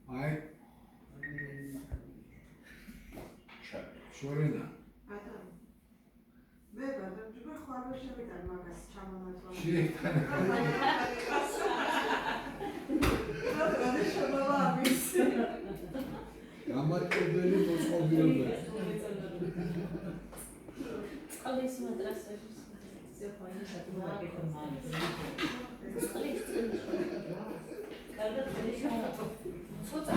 Speaker 1: აი შორენა.
Speaker 5: მე ბატონო, ხوار ვერ შევიტან მაგას ჩამონათვალე.
Speaker 1: შეიტანე. გამარტებელი მოსყობილობა.
Speaker 6: წყლის მატრასები. ზეფანი შატმაკეთო მალე. წყლის კარგად შეიძლება. ცოტა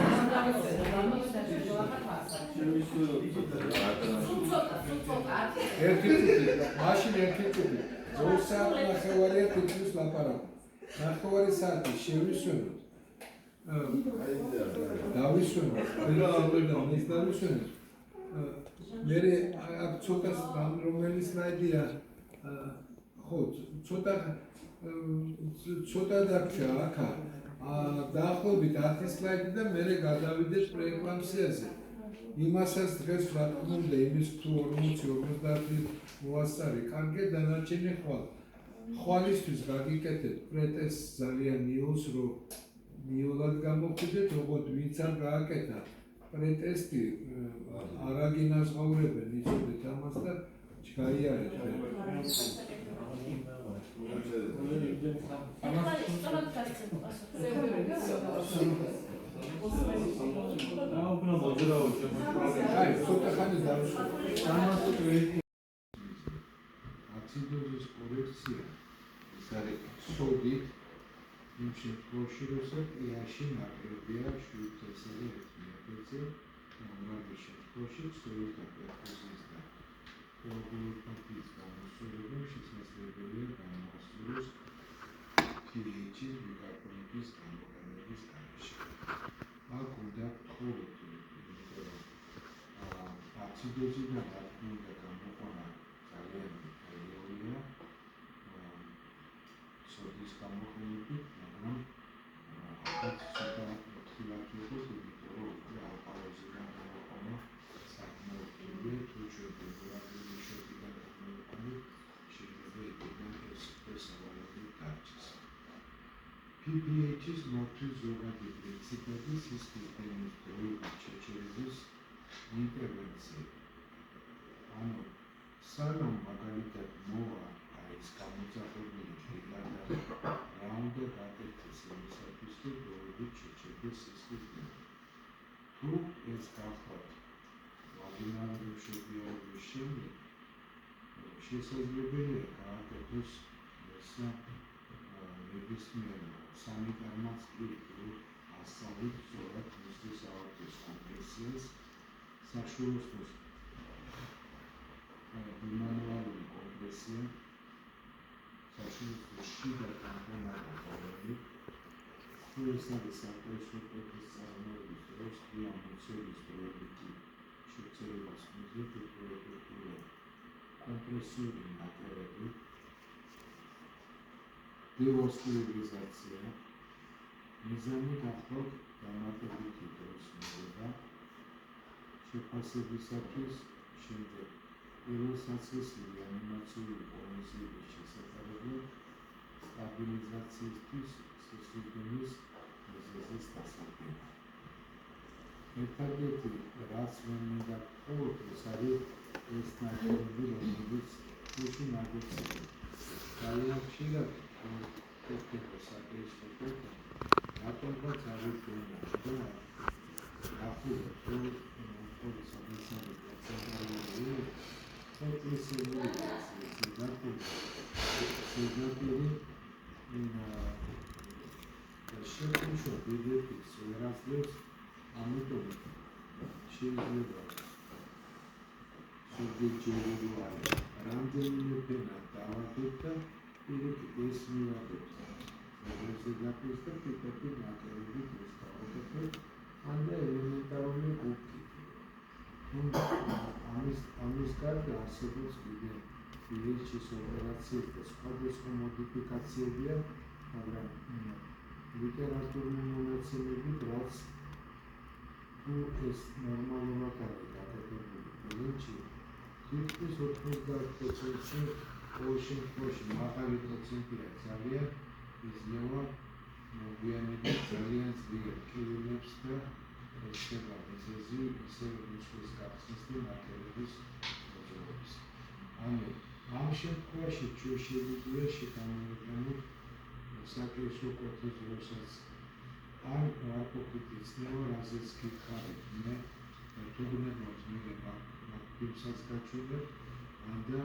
Speaker 1: ერთი წუთი, მაშინ ერთი წუთი. 2 საათი ნახევარია თითქმის ლაპარაკობ. ნახევარი საათი შევისვენოთ. დავისვენოთ. დავისვენოთ. მე აქ ცოტა რომელი სლაიდია ხო, ცოტა დარჩა აქ. დაახლოებით 10 სლაიდი და მე გადავიდეთ პრეეკლამსიაზე. იმასაც დღეს რა თქმა უნდა, იმის თუ 40-50 მოასწარი, კარგია დანარჩენი ხვალ. ხვალისთვის გაგიკეთეთ პრეტესტს ძალიან მიულს, რომ მიულად გამოხვიდეთ, როგორც ვინც არ გააკეთა პრეტესტი, არაგინაზღაურებენ, იცოდეთ ამას და გაიარეთ. აი, ცოტა ხანი დავუშვი. აციდოზის კორექცია ეს არის სოდით იმ შემთხვევაში, როცა პH-ი ნაკლებია 7-ზე, 1-ზე, უმრავლეს შემთხვევაში სწორედ აპერკუსიის და კოაგულოპათიის გამოსწორებამ შესაძლებელია გამოასწოროს pH-ის ბიკარბონატის გამოყენების გარეშე. აქ უნდა ვთხოვოთ, იმიტომ რომ აციდოზიდან რა თქმა უნდა გამოყვანა ძალიან რეალია სოდის გამოყენებით, მაგრამ აქაც ცოტა ფრთხილად ვიყოს, იმიტომ რომ უკვე ალკალოზიდან გამოყვანა საკმაოდ დიდია, თუ ჩვენ ტემპერატურის შოკიდან გამოვიყენოთ, შეიძლება იქიდან ეს სავალები დარჩეს. pH-ის მართვის ზოგადი პრინციპები სისხლის დენის დროებით შეჩერების ინტერვენციები. ანუ სანამ მაგალითად მოვა არის გამოძახებული დილადარი, რა უნდა გაკეთდეს იმისათვის, რომ დროებით შეჩერდეს სისხლის დენი. თუ ეს გახლავთ მარგინალური მშობიარობის შემდეგ შესაძლებელია გააკეთოს ნებისმიერ სანიტარმაც კი ასწავლით სწორად მისთვის აორტის კომპრესიას საშუალოს ბინამალური კომპრესია საშუალოს შიდა კომპონენტები ხურესადი საპრესუპოთის წარმოების დროს დიამოცების პროექტი შეცვლილების მიზნით პროექტული კომპრესიული ნაკლებები დევასკულარიზაცია მიზანი გახლავთ დამატებითი დროს მიღება შეფასებისათვის შემდეგ პირველ საცდელი რეანიმაციული კომისიის შესაძლებლად სტაბილიზაციისთვის სისხლის მიზეზის დასადგენა. ერთადერთი რაც მე მინდა ვთქვათ ეს არის ეს ნაკლებები რომელიც თუში ნაგებია ძალიან ხშირად ხდება საკითხი რატომღაც არის დონა ახლობთ რომ პოლიციის ცენტრალური შექმნილ ბიძეთის ვერასდროს ამიტომ შეიძლება სუბიექტური არის რამდენიმე ფენა დავარქეთ და პირიქით ეს მივაგებთ ზედაპირს და პირდაპირ ნაკლებებით ეს გავაკეთოთ ანდა ელემენტარული კუბკი ამის გარდა არსებობს კიდე პირიქის ოპერაციების და სხვადასხვა მოდიფიკაციებია მაგრამ ლიტერატურული მონაცემებით რაც თუ ეს ნორმალურად არის გაკეთებული ბილეთში თითქმის 90%-ში ყოველ შემთხვევაში მაღალი პროცენტია ძალიან იძლევა მოგვიანებით ძალიან ძლიერ კივილებს და ესება მიზეზი ისე მისთვის კაფსის და ნაკლებების მოძრაობის. ანუ ამ შემთხვევაში ჩვენ შეგვიძლია შეგამოვიყენოთ საკეისრო კვეთის დროსაც ან რაკობით იცნება რაზეც გითხარით მე თუგნებოთ მიღება მაგდიმსაც გაჩვენებ ანდა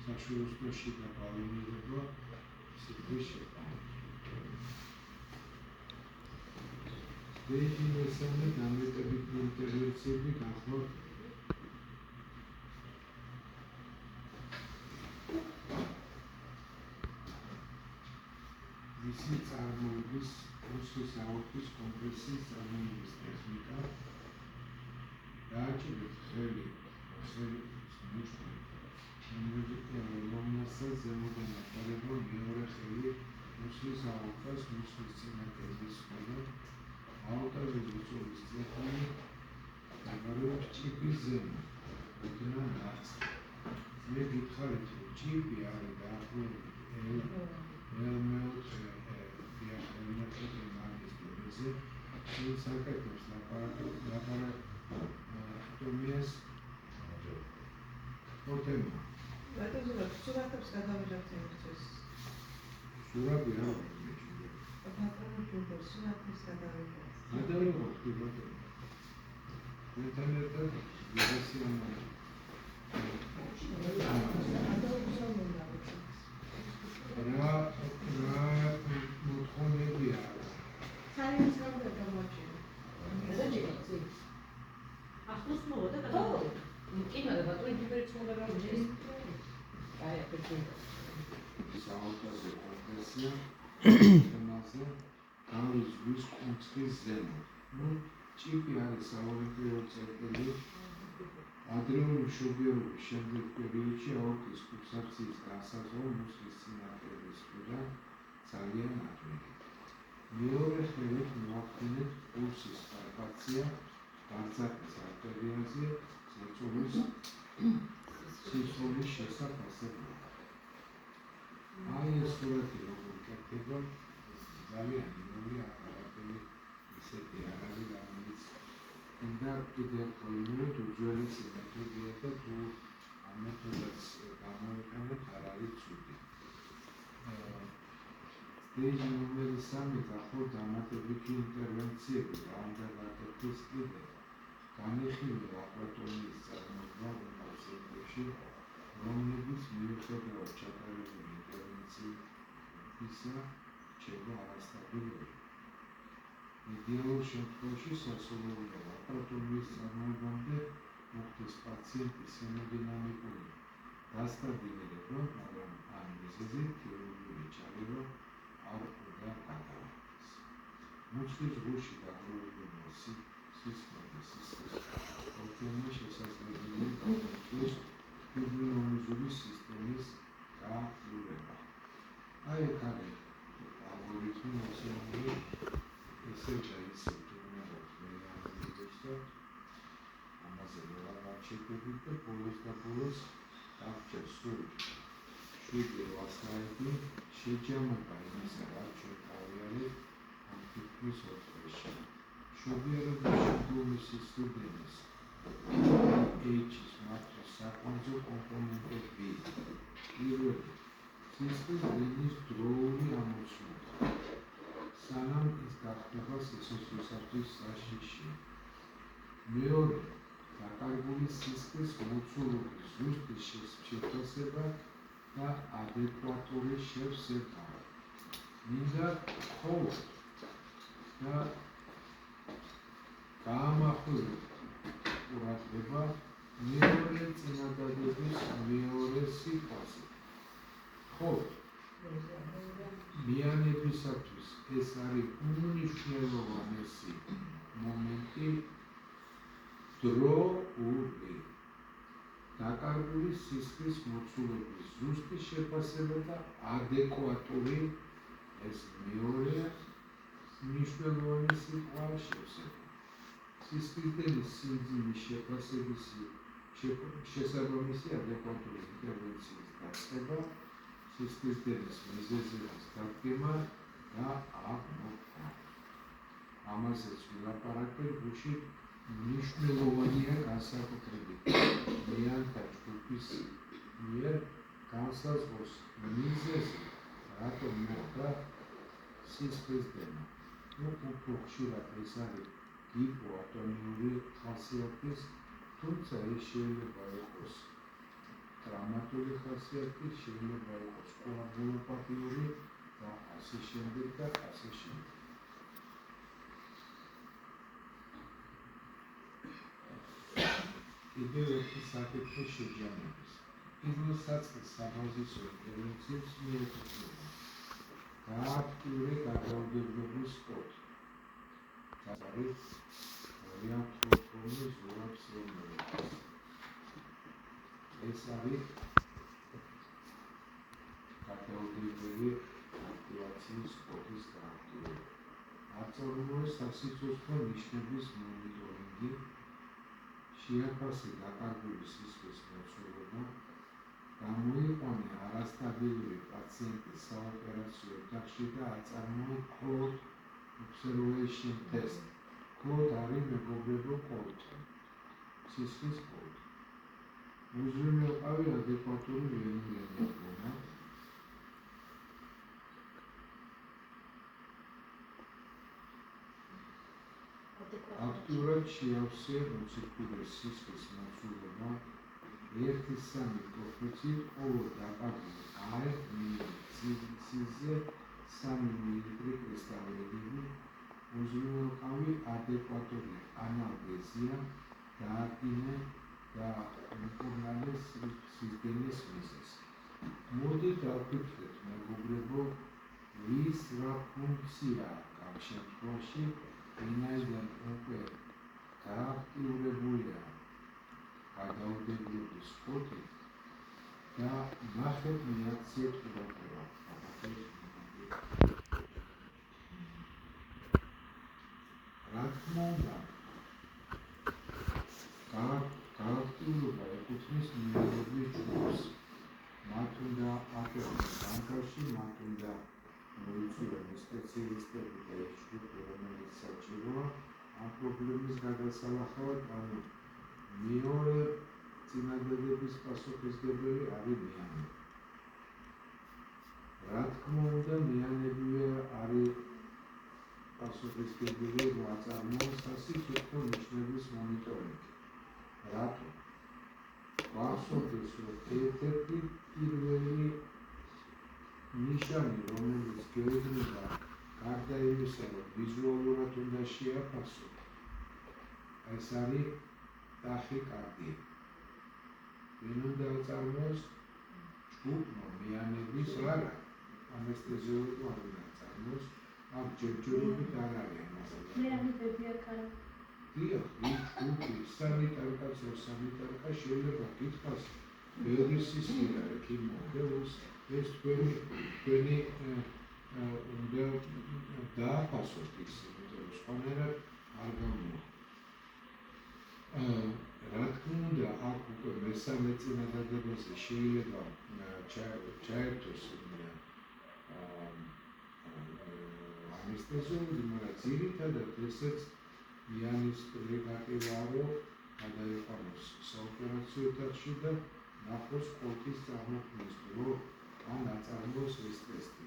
Speaker 1: საშუალოში და ბალონირება სიტყვის შეყვანა. Deci înseamnă că am întâlnit intervenții de confort. Visiți armonis, ostos aortis, compresii, armonis tehnica. Dar ce veți xeli, nu știu. România să zemul de năpărebă, meore xeli, ostos aortas, ostos ține televiscolă. Autorul lucrurilor მდებარეობს ჭიპის ზემო, ოდნავ ნაც. მე გითხარით, რომ ჭიპი არის დაახლოებით მეოთხე დიახონიმეტრის დონეზე, ის საკეთებს ლაპარაკტომიას ფორტემო.
Speaker 5: რატომ სურათებს გადავიღებთ?
Speaker 1: სურათი რა არის? გადავიღოთ ბატონო. მეთან ერთად ვიზესიანა. რა მოთხოვნებია?
Speaker 5: ძალიან სწორად გამოჩენილი.
Speaker 6: ახლოს მოვიდა და კი მაგრამ ბატონი ფიბერიც მოვიდა გამოჩენილი. აი აკეთე.
Speaker 1: საუნდაზე კომპრესია. თემაზე გავის ვის კონცხის ზემო. ნუ ჭიპი არის საორიენტირო წერტილი. ადრეული მშობიარობის შემდეგ პერიოდში აორტის ფიქსაციის განსაზღვრა მუსლის წინაპრების მხრიდან ძალიან ადვილი. მეორე ხელით მოახდინეთ პულსის პალპაცია განცდის არტერიაზე ზეწოლის სისხლის შესაფასებლად. აი ეს სურათი როგორ კეთდება ძალიან მინული აპარატული ისეთი არ არის რომელიც უნდა კიდევ ხოლმე უძველესი მეთოდია და თუ ამ მეთოდას გამოვიყენოთ არ არის ცუდი. სტეიჯი ნომერი 3 გახლავთ დამატებითი ინტერვენციები და უნდა გაკეთდეს კიდევ განიხილება აპარატურის წარმოება პაციენტებში, რომლებიც მიუხედავად ჩატარებული ინტერვენციისა რჩება არასტაბილური. იდეალურ შემთხვევაში სასურველია აპარატურის წარმოებამდე მოხდეს პაციენტის ჰემოდინამიკური დასტაბილირება, მაგრამ ამ მიზეზით ქირურგიული ჩარევა არ უნდა გადაარჩეს. მუცლის ღრუში დაგროვებული სისხლის ოფიциально შესაძლებელია გამოიწვიოს ფიბრინოლიზური სისტემის გაყურება. აი ეს არის ალგორითმი მოსწავლე ესე ჩაისე თუნდაც ამაზე რა შეგვიძლია და ბოლოს აღჭერს სულ 7 სლაიდი შეჯამება იმისა, რაც ჩვენ გავიარეთ ამ თითქმის 4 წელში. მშობიარობის შემდგომი სტუდენტის H-ის მართლა საკონძო კომპონენტები. პირველი, სისხლის ველის დროული ამოცნობა. სანამ ის გახდება სიცოცხლისათვის საშიში. მეორე, დაკარგული სისხლის მოცულობის ზუსტი შეფასება და ადეკვატური შევსება. მინდა მხოლოდ და გაამახვილოთ ყურადღება მეორე წინადადების მეორე სიტყვაზე. მხოლოდ მიანებისათვის ეს არის უმნიშვნელოვანესი მომენტი დროული. დაკარგული სისხლის მოცულობის ზუსტი შეფასება და ადეკვატური ეს მეორე მნიშვნელოვანი სიტყვა შევსება. სისხლდენის სიმძიმის შეფასების შესაბამისი ადეკვატური ინტერვენციის დაწყება, სისხლდენის მიზეზების დადგენა და აღმოჩენა. ამაზეც ვილაპარაკებ, გუში მნიშვნელოვანია განსაკუთრებით მიანთა ჯგუფის მიერ განსაზღვროს მიზეზი, რატომ მოხდა სისხლდენა. უფრო ხშირად ეს არის ჰიპოატონიური ხასიათის, თუმცა ეს შეიძლება იყოს ტრავმატული ხასიათის, შეიძლება იყოს კოაგულოპათიური და ასე შემდეგ და ასე შემდეგ. კიდევ ერთი საკითხი შეჯამების. პირველ საწყის საბაზისო ინტერვენციებს მიეკუთვნება გააქტიური გადაუგებლობის სპორტი. ეს არის ორიენტირებული ზურაბსროლები. ეს არის გადაუგებლელი აქტივაციის სპორტის გააქტიურება. აწარმოეს სასიცოცხლო ნიშნების მონიტორინგი, შეაფასე დაკარგული სისხლის მოცულობა, გამოიყვანა არასტაბილური პაციენტის საოპერაციო ოთახში და აწარმოა clot observation test. clot არის მეგობრებო კოლტი, სისხლის კოლტი. უზრუნველყავი ადეკვატური ვენური ენერგია. აქტიურად შეავსე მოციქულის სისხლის მოცულობა 1-3 პროფეცით ყოველ დაკარგულ 1 მილიწილზე 3 მილილიტრი კრისტალები, უზრუნველყავი ადეკვატური ანალგეზია, დაადგინა და მკურნალე სისტემის მიზეზი. მოდით დავფიქრდეთ, მეგობრებო, ვის რა ფუნქცია ამ შემთხვევაში, ვინაიდან უკვე გააქტიურებულია გადაუგებლობის სპორტი და ნახეთ რეაქციებს ყურადღება. რა თქმა უნდა, გააქტიურება ეკუთვნის მიმდევრის ჯგუფს. მათ უნდა აკეთოს განკარში, მათ უნდა მოიწვიონ სპეციალისტები და ეს ჯგუფი, რომელიც საჭიროა ამ პრობლემის გადასალახად, ანუ მეორე წინადადების პასუხისმგებელი არის მიანები. რა თქმა უნდა, მიანებია არის პასუხისმგებელი, რომ აწარმოოს სასიცოცხლო ნიშნების მონიტორინგი. ერთ-ერთი პირველი ნიშანი, რომელიც გეუბნება გარდა იმისა, რომ ვიზუალურად უნდა შეაფასო, ეს არის ტახიკარდია. ვინ უნდა აწარმოოს? ჯგუფმა მიანების არა, ანესთეზიოლოგმა უნდა აწარმოოს, აქ ჯერჯერობით არ არის ამაზე. დიახ, ის ჯგუფი, სანიტარკაც, ორსანიტარკა შეიძლება კითხოს, ბევრი სისხლი არის ქიმიურად, ეს თქვენი უნდა დააფასოთ ის, იმიტომ რომ სხვანაირად არ გამოვა. რა თქმა უნდა, აქ უკვე მესამე წინადადებაზე შეიძლება ჩაერთოს ანესთეზიოლოგი, მაგრამ ძირითადად ესეც მიანის პრეროგატივაა, რომ გადაიყვანოს საოპერაციო ოთახში და ნახოს კოლხის წარმოქმნის დრო, ან აწარმოოს ეს ტესტი.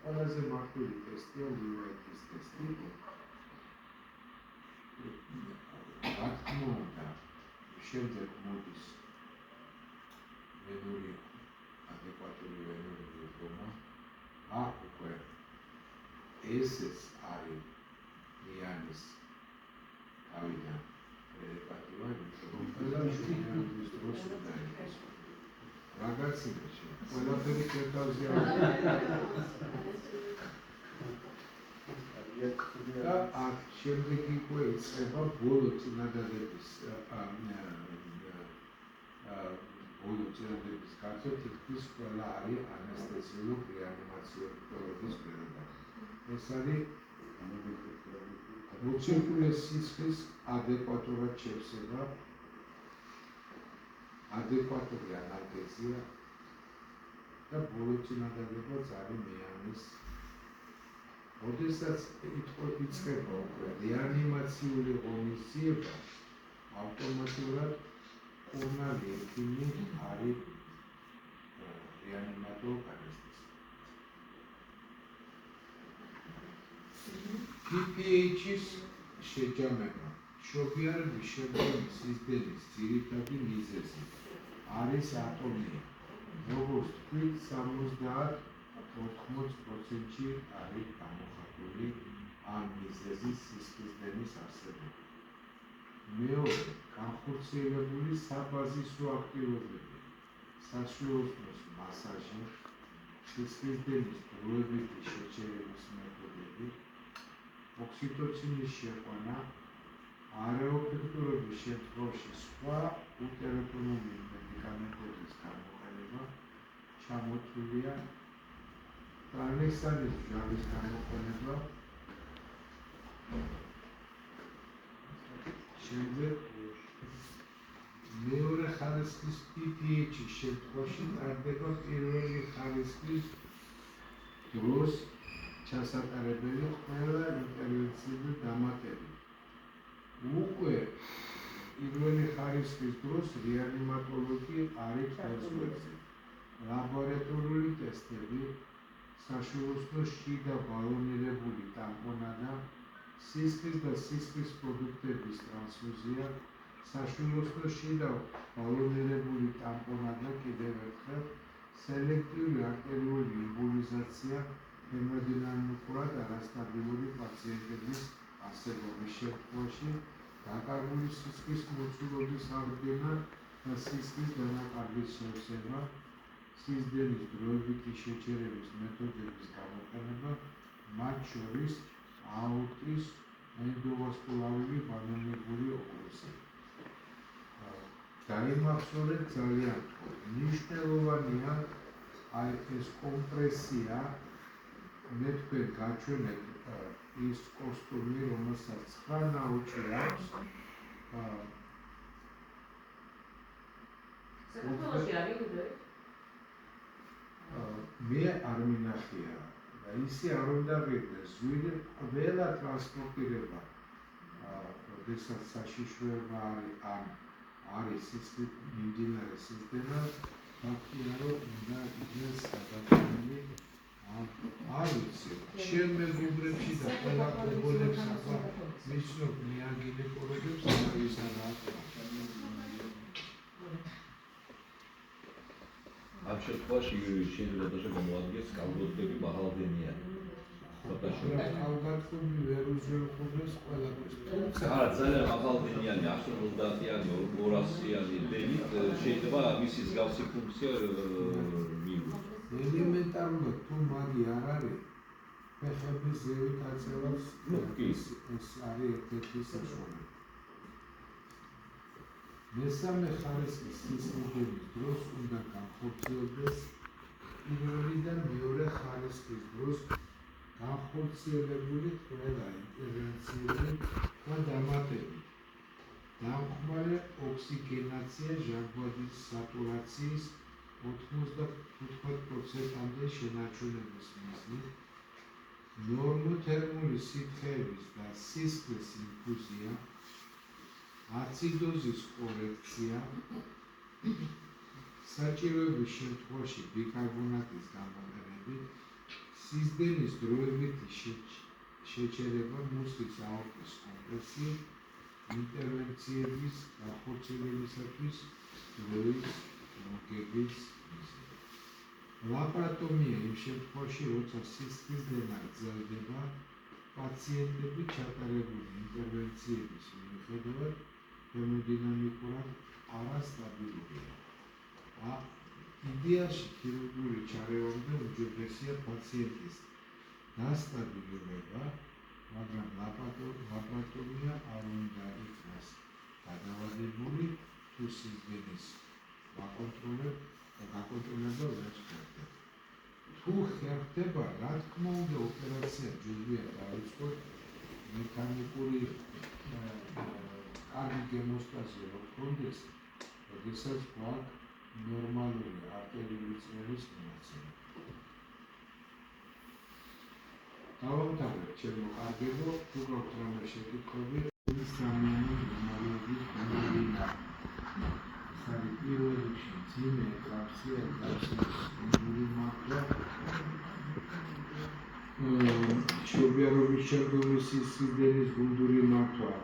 Speaker 1: ყველაზე მარტივი ტესტია ლივაიტის ტესტი. რა თქმა უნდა, შემდეგ მოდის ვენური ადეკვატური ვენური უბლობა. აქ უკვე ესეც არის მიანის თავიდან პრეროგატივა, რომ ყველაფერი დროს უნდა იყოს. რაგაცინაში ყველაფერი კეთილზე და აქ შემდეგ უკვე იწყება ბოლო წინადადების გაზეთ თითქმის ყველა არის ანესთეზიოლოგ რეანიმაციოლოგის პრეროგატივა. ეს არის მოცემული სისხლის ადეკვატურად შევსება, ადეკვატური ანალგეზია და ბოლო წინადადებაც არის მიანის. როდესაც იწყება უკვე რეანიმაციული ღონისძიება, ავტომატურად კურნალი ექიმი არის რეანიმატოლოგ ანესთეზიოლოგი. PPH-ის შეჯამება, მშობიარობის შემდგომი სისტემის ძირითადი მიზეზი არის ატონია, როგორც თქვით, 70-80%-ში არის გამოხატული ამ მიზეზის სისხლისდენის არსებობა. მეორე, განხორციელებული საბაზისო აქტივობები, საშუალოს მასაჟი, სისხლისდენის დროებითი შეჩერების მეთოდები, ოქსიტოცინის შეყვანა, არაეფექტურობის შემთხვევაში სხვა უთეროტრომული მედიკამენტების გამოყენება, ჩამოთვლილია ტრანექსანის ჯავის გამოყენება, შემდეგ მეორე ხარისხის PPH-ის შემთხვევაში ტარდება პირველი ხარისხის დროს ჩასატარებელი ყველა ინტერვენციული დამატები. უკვე პირველი ხარისხის დროს რეანიმატოლოგი არის ხელსვეზე. ლაბორატორიული ტესტები, საშუალო შიდა ბალონირებული ტამპონადა, სისხლის და სისხლის პროდუქტების ტრანსფუზია, საშუალო შიდა ბალონირებული ტამპონადა, კიდევ ერთხელ სელექტიური არტერიული იმბოლიზაცია, ჰემოდინამიკურად არასტაბილური პაციენტების არსებობის შემთხვევაში, დაკარგული სისხლის მოცულობის აღდგენა და სისხლის დანაკარგის შევსება, სისხლდენის დროებითი შეჩერების მეთოდების გამოყენება, მათ შორის აორტის ენდოვასკულარული ბალონირებული ოკლუსია. დაიმახსოვრეთ ძალიან მნიშვნელოვანია აი ეს კომპრესია, მე თქვენ გაჩვენეთ ის კოსტუმი, რომელსაც 9 ნაოჭი აქვს.
Speaker 6: საქართველოში არის უკვე?
Speaker 1: მე არ მინახია და ისე არ უნდა ღირდეს, ზღვიდან ყველა ტრანსპორტირება, როდესაც საშიშროება არის სისხლით მიმდინარე სისტემა, ფაქტია, რომ უნდა იქნეს გადაწყვეტილი. არ ვიცი, ჩემ მეგობრებში და ყველა კომპონენტს ახლა მიცნობ მეანგინეკოლოგებს არის არა.
Speaker 7: ამ შემთხვევაში შეიძლება და შემოადგენს კალგოტები ბაღალდენიანი.
Speaker 1: კალგატები ვერ უზრუნველყოფს ყველაფერს.
Speaker 7: არა, ძალიან ბაღალდენიანი 150-იანი, 200-იანი დენით შეიძლება მისი მსგავსი ფუნქცია მიიღოს.
Speaker 1: ელემენტარულად თუ მაგი არ არის, ფეხების ზევით აწევას ეს არის ერთ-ერთი საშუალება. მესამე ხარისხის სისხლდენის დროს უნდა განხორციელდეს პირველი და მეორე ხარისხის დროს განხორციელებული ყველა ინტერვენციები და დამატებით. დამხმარე ოქსიგენაცია ჟანგბადის სატურაციის 95%-მდე შენარჩუნების მიზნით, ნორმოთერმული სითხეების და სისხლის ინფუზია, აციდოზის კორექცია, საჭიროების შემთხვევაში ბიკარბონატის გამოგონებით, სისხლის დროებითი შეჩერება, მუცლის აორტის კომპრესია, ინტერვენციების განხორციელებისათვის დროის მოგების მიზნით. ლაპაროტომია იმ შემთხვევაში, როცა სისხლის დენა გრძელდება, პაციენტები ჩატარებული ინტერვენციების მიუხედავად ჰემოდინამიკურად არასტაბილურია. იდეაში ქირურგიული ჩარევამდე უჯრედესია პაციენტის დასტაბილურება, მაგრამ ლაპაროტომია არ უნდა იქნას გადავადებული თუ სისხლის გაკონტროლება ვერ ხერხდება. თუ ხერხდება, რა თქმა უნდა, ოპერაცია ჯობია დაიწყოს მექანიკური კარგი გემოსტაზი რო გქონდეს, როდესაც გვაქვს ნორმალური არტერიული წნევის მონაცემი. დავამთავრებ ჩემო კარგებო, თუ გაქვთ რამე შეკითხვები, სამიანი ნორმალობის გუნდურინა. სარი პირველ რიგში მძიმე ეკლაფსია, გუნდური მართვა, მშობიარობის შემდგომი სისხლდენის გუნდური მართვა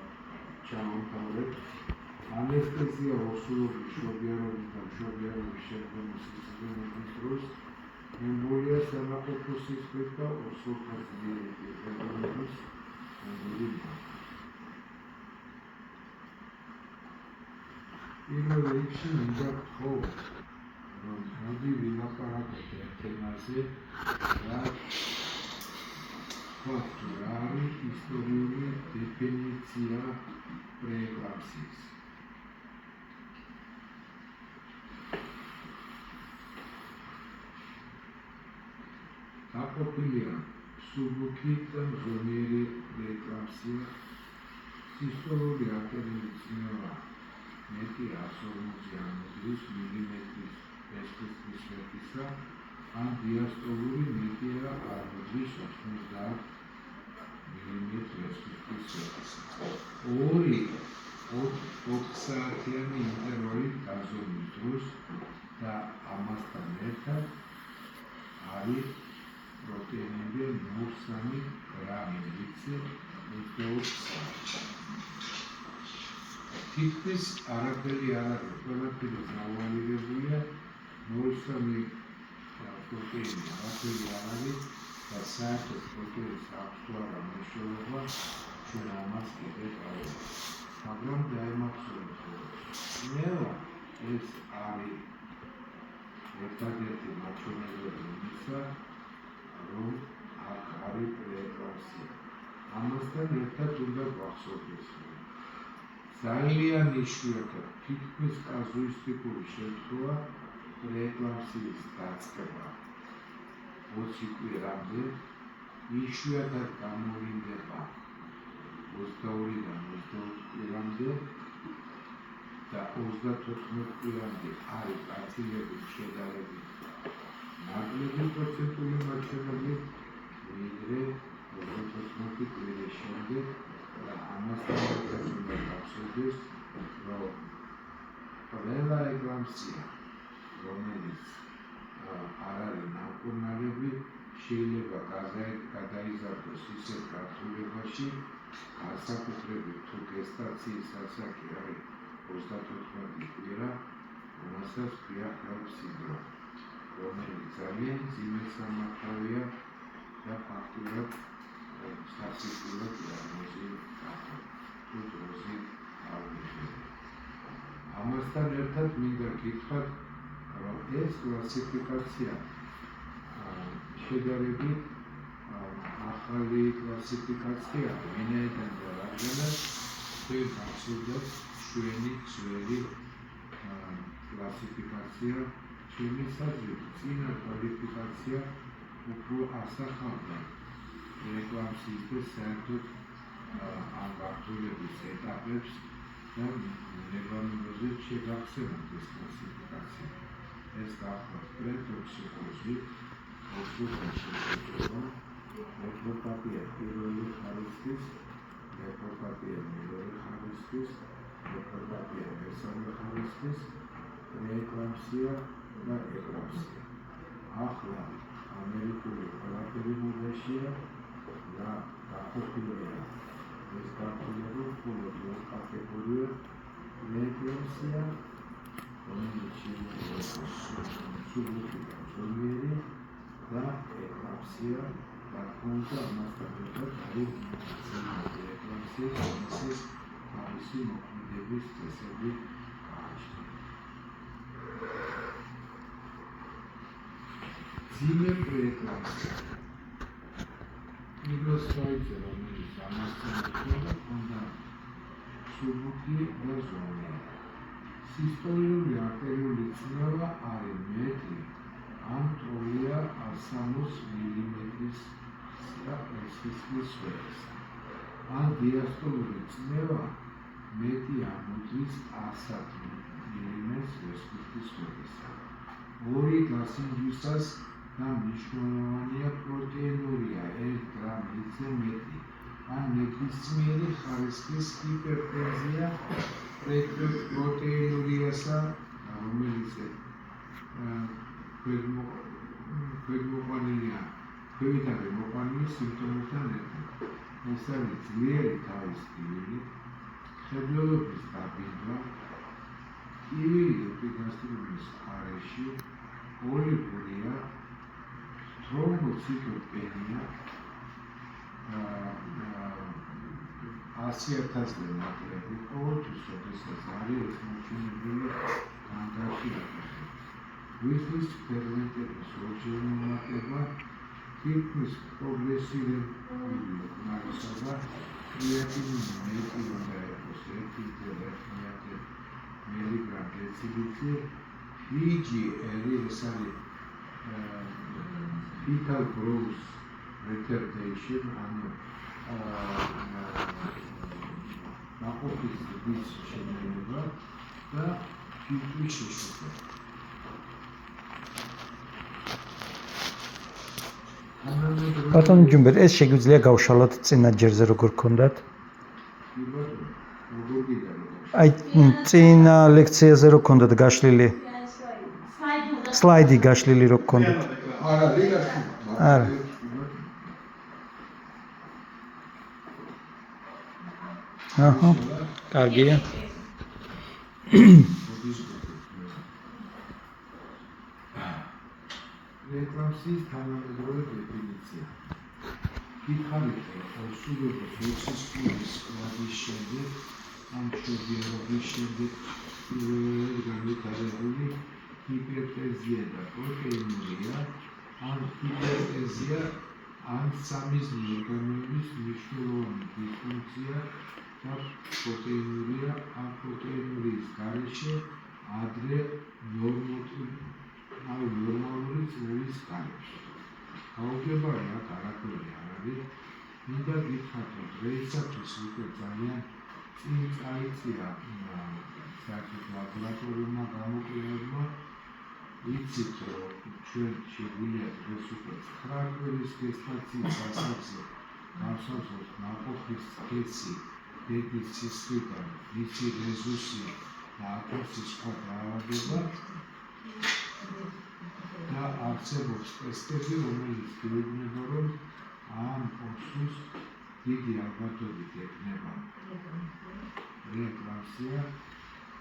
Speaker 1: ჩავამთავრებ. ანესთეზია ორსულობის მშობიარობის და მშობიარობის შემდგომი სისხლდენის დროს, ემბოლია სანაყოფო სისხლით და ორსულხაზგიერი გუნდური მართვა. პირველ რიგში მინდა გთხოვოთ, რომ მოდი ვილაპარაკოთ ერთ თემაზე, რა არის ისტორიული დეფინიცია პრეეკლამსიის. გაყოფილია სუბუქი და მზომიერი პრეეკლამსია, სისტოლური არტერიული წნევა მეტი 140 ამოდრის მილიმეტრის ვესტის სვეტისა, ან დიასტოლური მეტია ამოდრის 90 მილიმეტრის ვესტის სვეტისა. ორი 4 საათიანი ინტერვალით გაზომვის დროს და ამასთან ერთად არის პროტეინები 0,3 გრამი ლიტრზე 24 საათი. თითქმის არაფერი არ არის, ყველაფერი ზავალირებულია, 0,3 პროტეინი არაფერი არ არის და საერთოდ პროტეინს აქვს თუ არა მნიშვნელობა, ჩვენ ამას კიდევ გავუვართ. მაგრამ დაემახსოვრეთ, რომ წნევა ეს არის ერთადერთი მაჩვენებელი იმისა, რომ აქ არის პრეეკლამსია. ამასთან ერთად უნდა გვახსოვდეს, რომ ძალიან იშვიათად, თითქმის კაზუისტიკური შემთხვევა პრეეკლამსიის დაწყება 20 კვირამდე, იშვიათად გამოვლინდება 22-დან 24 კვირამდე და 34 კვირამდე არის პაციენტების შედარებით ნაკლები პროცენტული მაჩვენებლით, ვიდრე 34 კვირის შემდეგ და ამასთან ერთად უნდა გახსოვდეს, რომ ყველა ეკლამსია, რომელიც არ არის ნამკურნალები, შეიძლება გადაიზარდოს ისეთ გართულებაში, განსაკუთრებით თუ გესტაციის ასაკი არის 34 კვირა, რომელსაც ქვია HELLP სინდრომი. რომელიც ძალიან ძიმეს სამართალია და ფაქტურად სასიკვდილო დიაგნოზი თუ დროზე აღნიშნული. ამასთან ერთად მინდა გითხრათ, რომ ეს კლასიფიკაცია შედარებით ახალი კლასიფიკაცია ვინაიდან და რადგანაც ჩვენ გახსოვდათ ჩვენი ძველი კლასიფიკაცია ჩვენი საზრით წინა კვალიფიკაცია უფრო ასახავდა რეკლამის და საერთოდ ამ გართულების ეტაპებს და ნებამებაზე შეგახსენებთ ეს კლასიფიკაცია. ეს გახლავთ პრეტოქსიკოზი, ნეფროპათია პირველი ხარისხის, ნეფროპათია მეორე ხარისხის, ნეფროპათია მესამე ხარისხის, პრეეკლამსია და ეკლამსია. ახლა ამერიკული ყველაფერი მოდაშია და გაყოფილია ეს გართულება მხოლოდ ორ კატეგორიად პრეეკლამსია, რომელიც შეიძლება სუბუქიდან ზომიერი და ეკლამსია და თუმცა ამასთან ერთად არის ეკლამსიის ამასის თავისი მოქმედების წესები გააჩნია. ძიმე პრეეკლამსია პირველ სლაიდზე რომელიც ამასთან ერთად ჰქონდა სუბუქი და ზომიერი. სისტოლიური არტერიული წნევა არის მეტრი ან ტოლია 160 მილიმეტრის სისხლის სვეტისა. ან დიასტოლური წნევა მეტი ამოდრის 100 მილიმეტრს სისხლის სვეტისა. ორი გასინჯვისას და მნიშვნელოვანია პროტეინურია 1 გრამზე მეტი ან ნებისმიერი ხარისხის ჰიპერტენზია პროტეინურიასა, რომელიც ქვემოყვანილია, ქვევითარი მოყვანილი სიმპტომებთან ერთად. ეს არის ძლიერი თავის ტკივილი, ხევლელობის დაბინძვა, ტკივილი ეპიგასტრუმის არეში, ოლიგურია, თრომბოციტოპენია, 100,000-ზე ნაკლები, ყოველთვის როდესაც არის მოჩვენებული განგარში. ვიზის ფერმენტების ორჯერმე მატება, თითქმის პროგრესირებული ხმარისა და კრეატინის მეტი უნდა იყოს 1,1 მილიგრამ დეცილიტრი. PGR ეს არის fetal growth retardation, ანუ ნაყოფის ძვლის შემცირება და ფიჭვის შეშუქება.
Speaker 3: ბატონო ჯუმბერ, ეს შეგვიძლია გავშალოთ წინა ჯერზე როგორ გქონდათ? აი წინა ლექციაზე რო გქონდათ გაშლილი? სლაიდი გაშლილი რო გქონდათ?
Speaker 1: არა, რიგაში.
Speaker 3: არა. აჰა, კარგია.
Speaker 1: რეკლამსის თანამედროვე დეფინიცია. გითხარით, სულების უსისხლის კლავის შემდეგ, ამ შედარების შემდეგ პირველად განვითარებული ჰიპერტენზია და პროტეინურია, ან ჰიპერტენზია, ან სამიზნე ორგანოების მნიშვნელოვანი დისფუნქცია და პროტეინურია, ან პროტეინურიის გარეშე ადრე ნორმალური წნევის გარეშე. გაუგებარი აქ არაფერი არ არის. მინდა გითხრათ, რომ დღეისათვის უკვე ძალიან წინ წაიწია საერთოდ ლაბორატორიულმა გამოკვლევებმა. ვიცით, რომ ჩვენ შეგვიძლია დღეს უკვე 9 კვირის გესტაციის ასაკზე გავსაზრდოთ ნაყოფის სქესი, დედის სისხლიდან, მისი რეზუსი და ათასი სხვა დაავადება და არსებობს ტესტები, რომელიც გვეუბნება, რომ ამ ოქროს დიდი ალბათობით ექნება რეკლამსია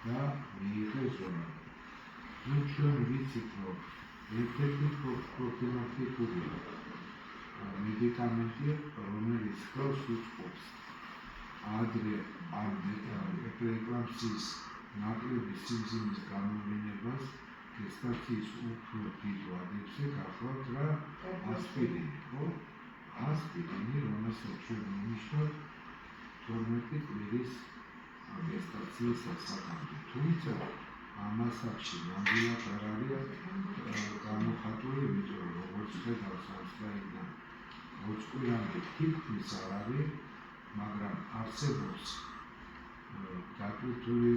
Speaker 1: და მიიღეს ზომა. ჩვენ ვიცით, რომ ერთ-ერთი პროფილაქტიკური მედიკამენტი, რომელიც ხელს უწყობს ადრე ამ პრეეკლამპსიის ნაკლები სიმძიმის გამოვლენებას გესტაციის უფრო დიდ ვადებზე გახლავთ რა ასპირინი, ხო? ასპირინი, რომელსაც ჩვენ ვინიშნოთ 12 კვირის გესტაციის ასაკამდე. თუმცა ამ ასაკში ნამდვილად არ არის გამოხატული, იმიტომ რომ როგორც ხედავს ამ სლაიდიდან 20 კვირამდე თითქმის არ არის, მაგრამ არსებობს დაკრიტული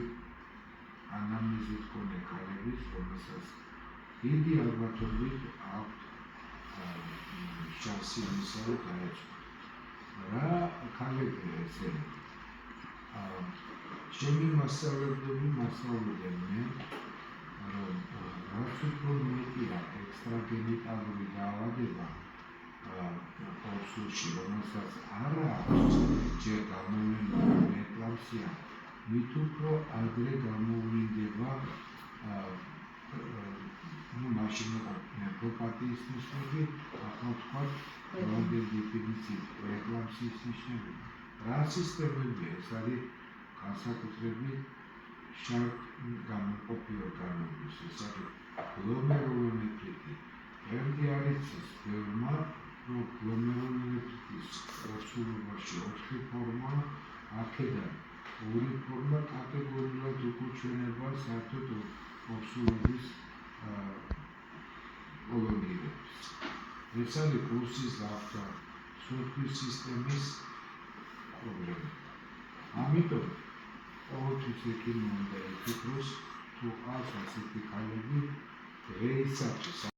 Speaker 1: ანამნეზი მქონე ქალების, რომელსაც დიდი ალბათობით აქვთ შანსი იმისა, რომ დაეწყოთ. რა ქალებია ესენი? ჩემი მასწავლებლები მასწავლებდნენ მე, რომ რაც უფრო მეტია ექსტრაგენიტალური დაავადება ორსულში, რომელსაც არ აქვს ჯერ გამოვლენილი პრეეკლამპსია, მით უფრო ადრე გამოვლინდება მაშინ ნეფროპათიის ნიშნები, ახლა ვთქვათ, დროინდელი დეფიციტი, პრეეკლამპსიის ნიშნები. რა სისტემებია? ეს არის განსაკუთრებით შარდ-გამოყოფი ორგანოების, ეს არის გლომერულონეფრიტი. დღემდე არის იცის ბევრმა, რომ გლომერულონეფრიტის ორსულობაში 4 ფორმა, აქედან 2 ფორმა კატეგორიულად უკუჩვენება საერთოდ ორსულობის კოლონიებს. ეს არის პულსის ზავთა, სუნთქვის სისტემის პრობლემა. ამიტომ ყოველთვის ექიმი უნდა იფიქროს, თუ ყავს ასეთი ქალები დღეისათვის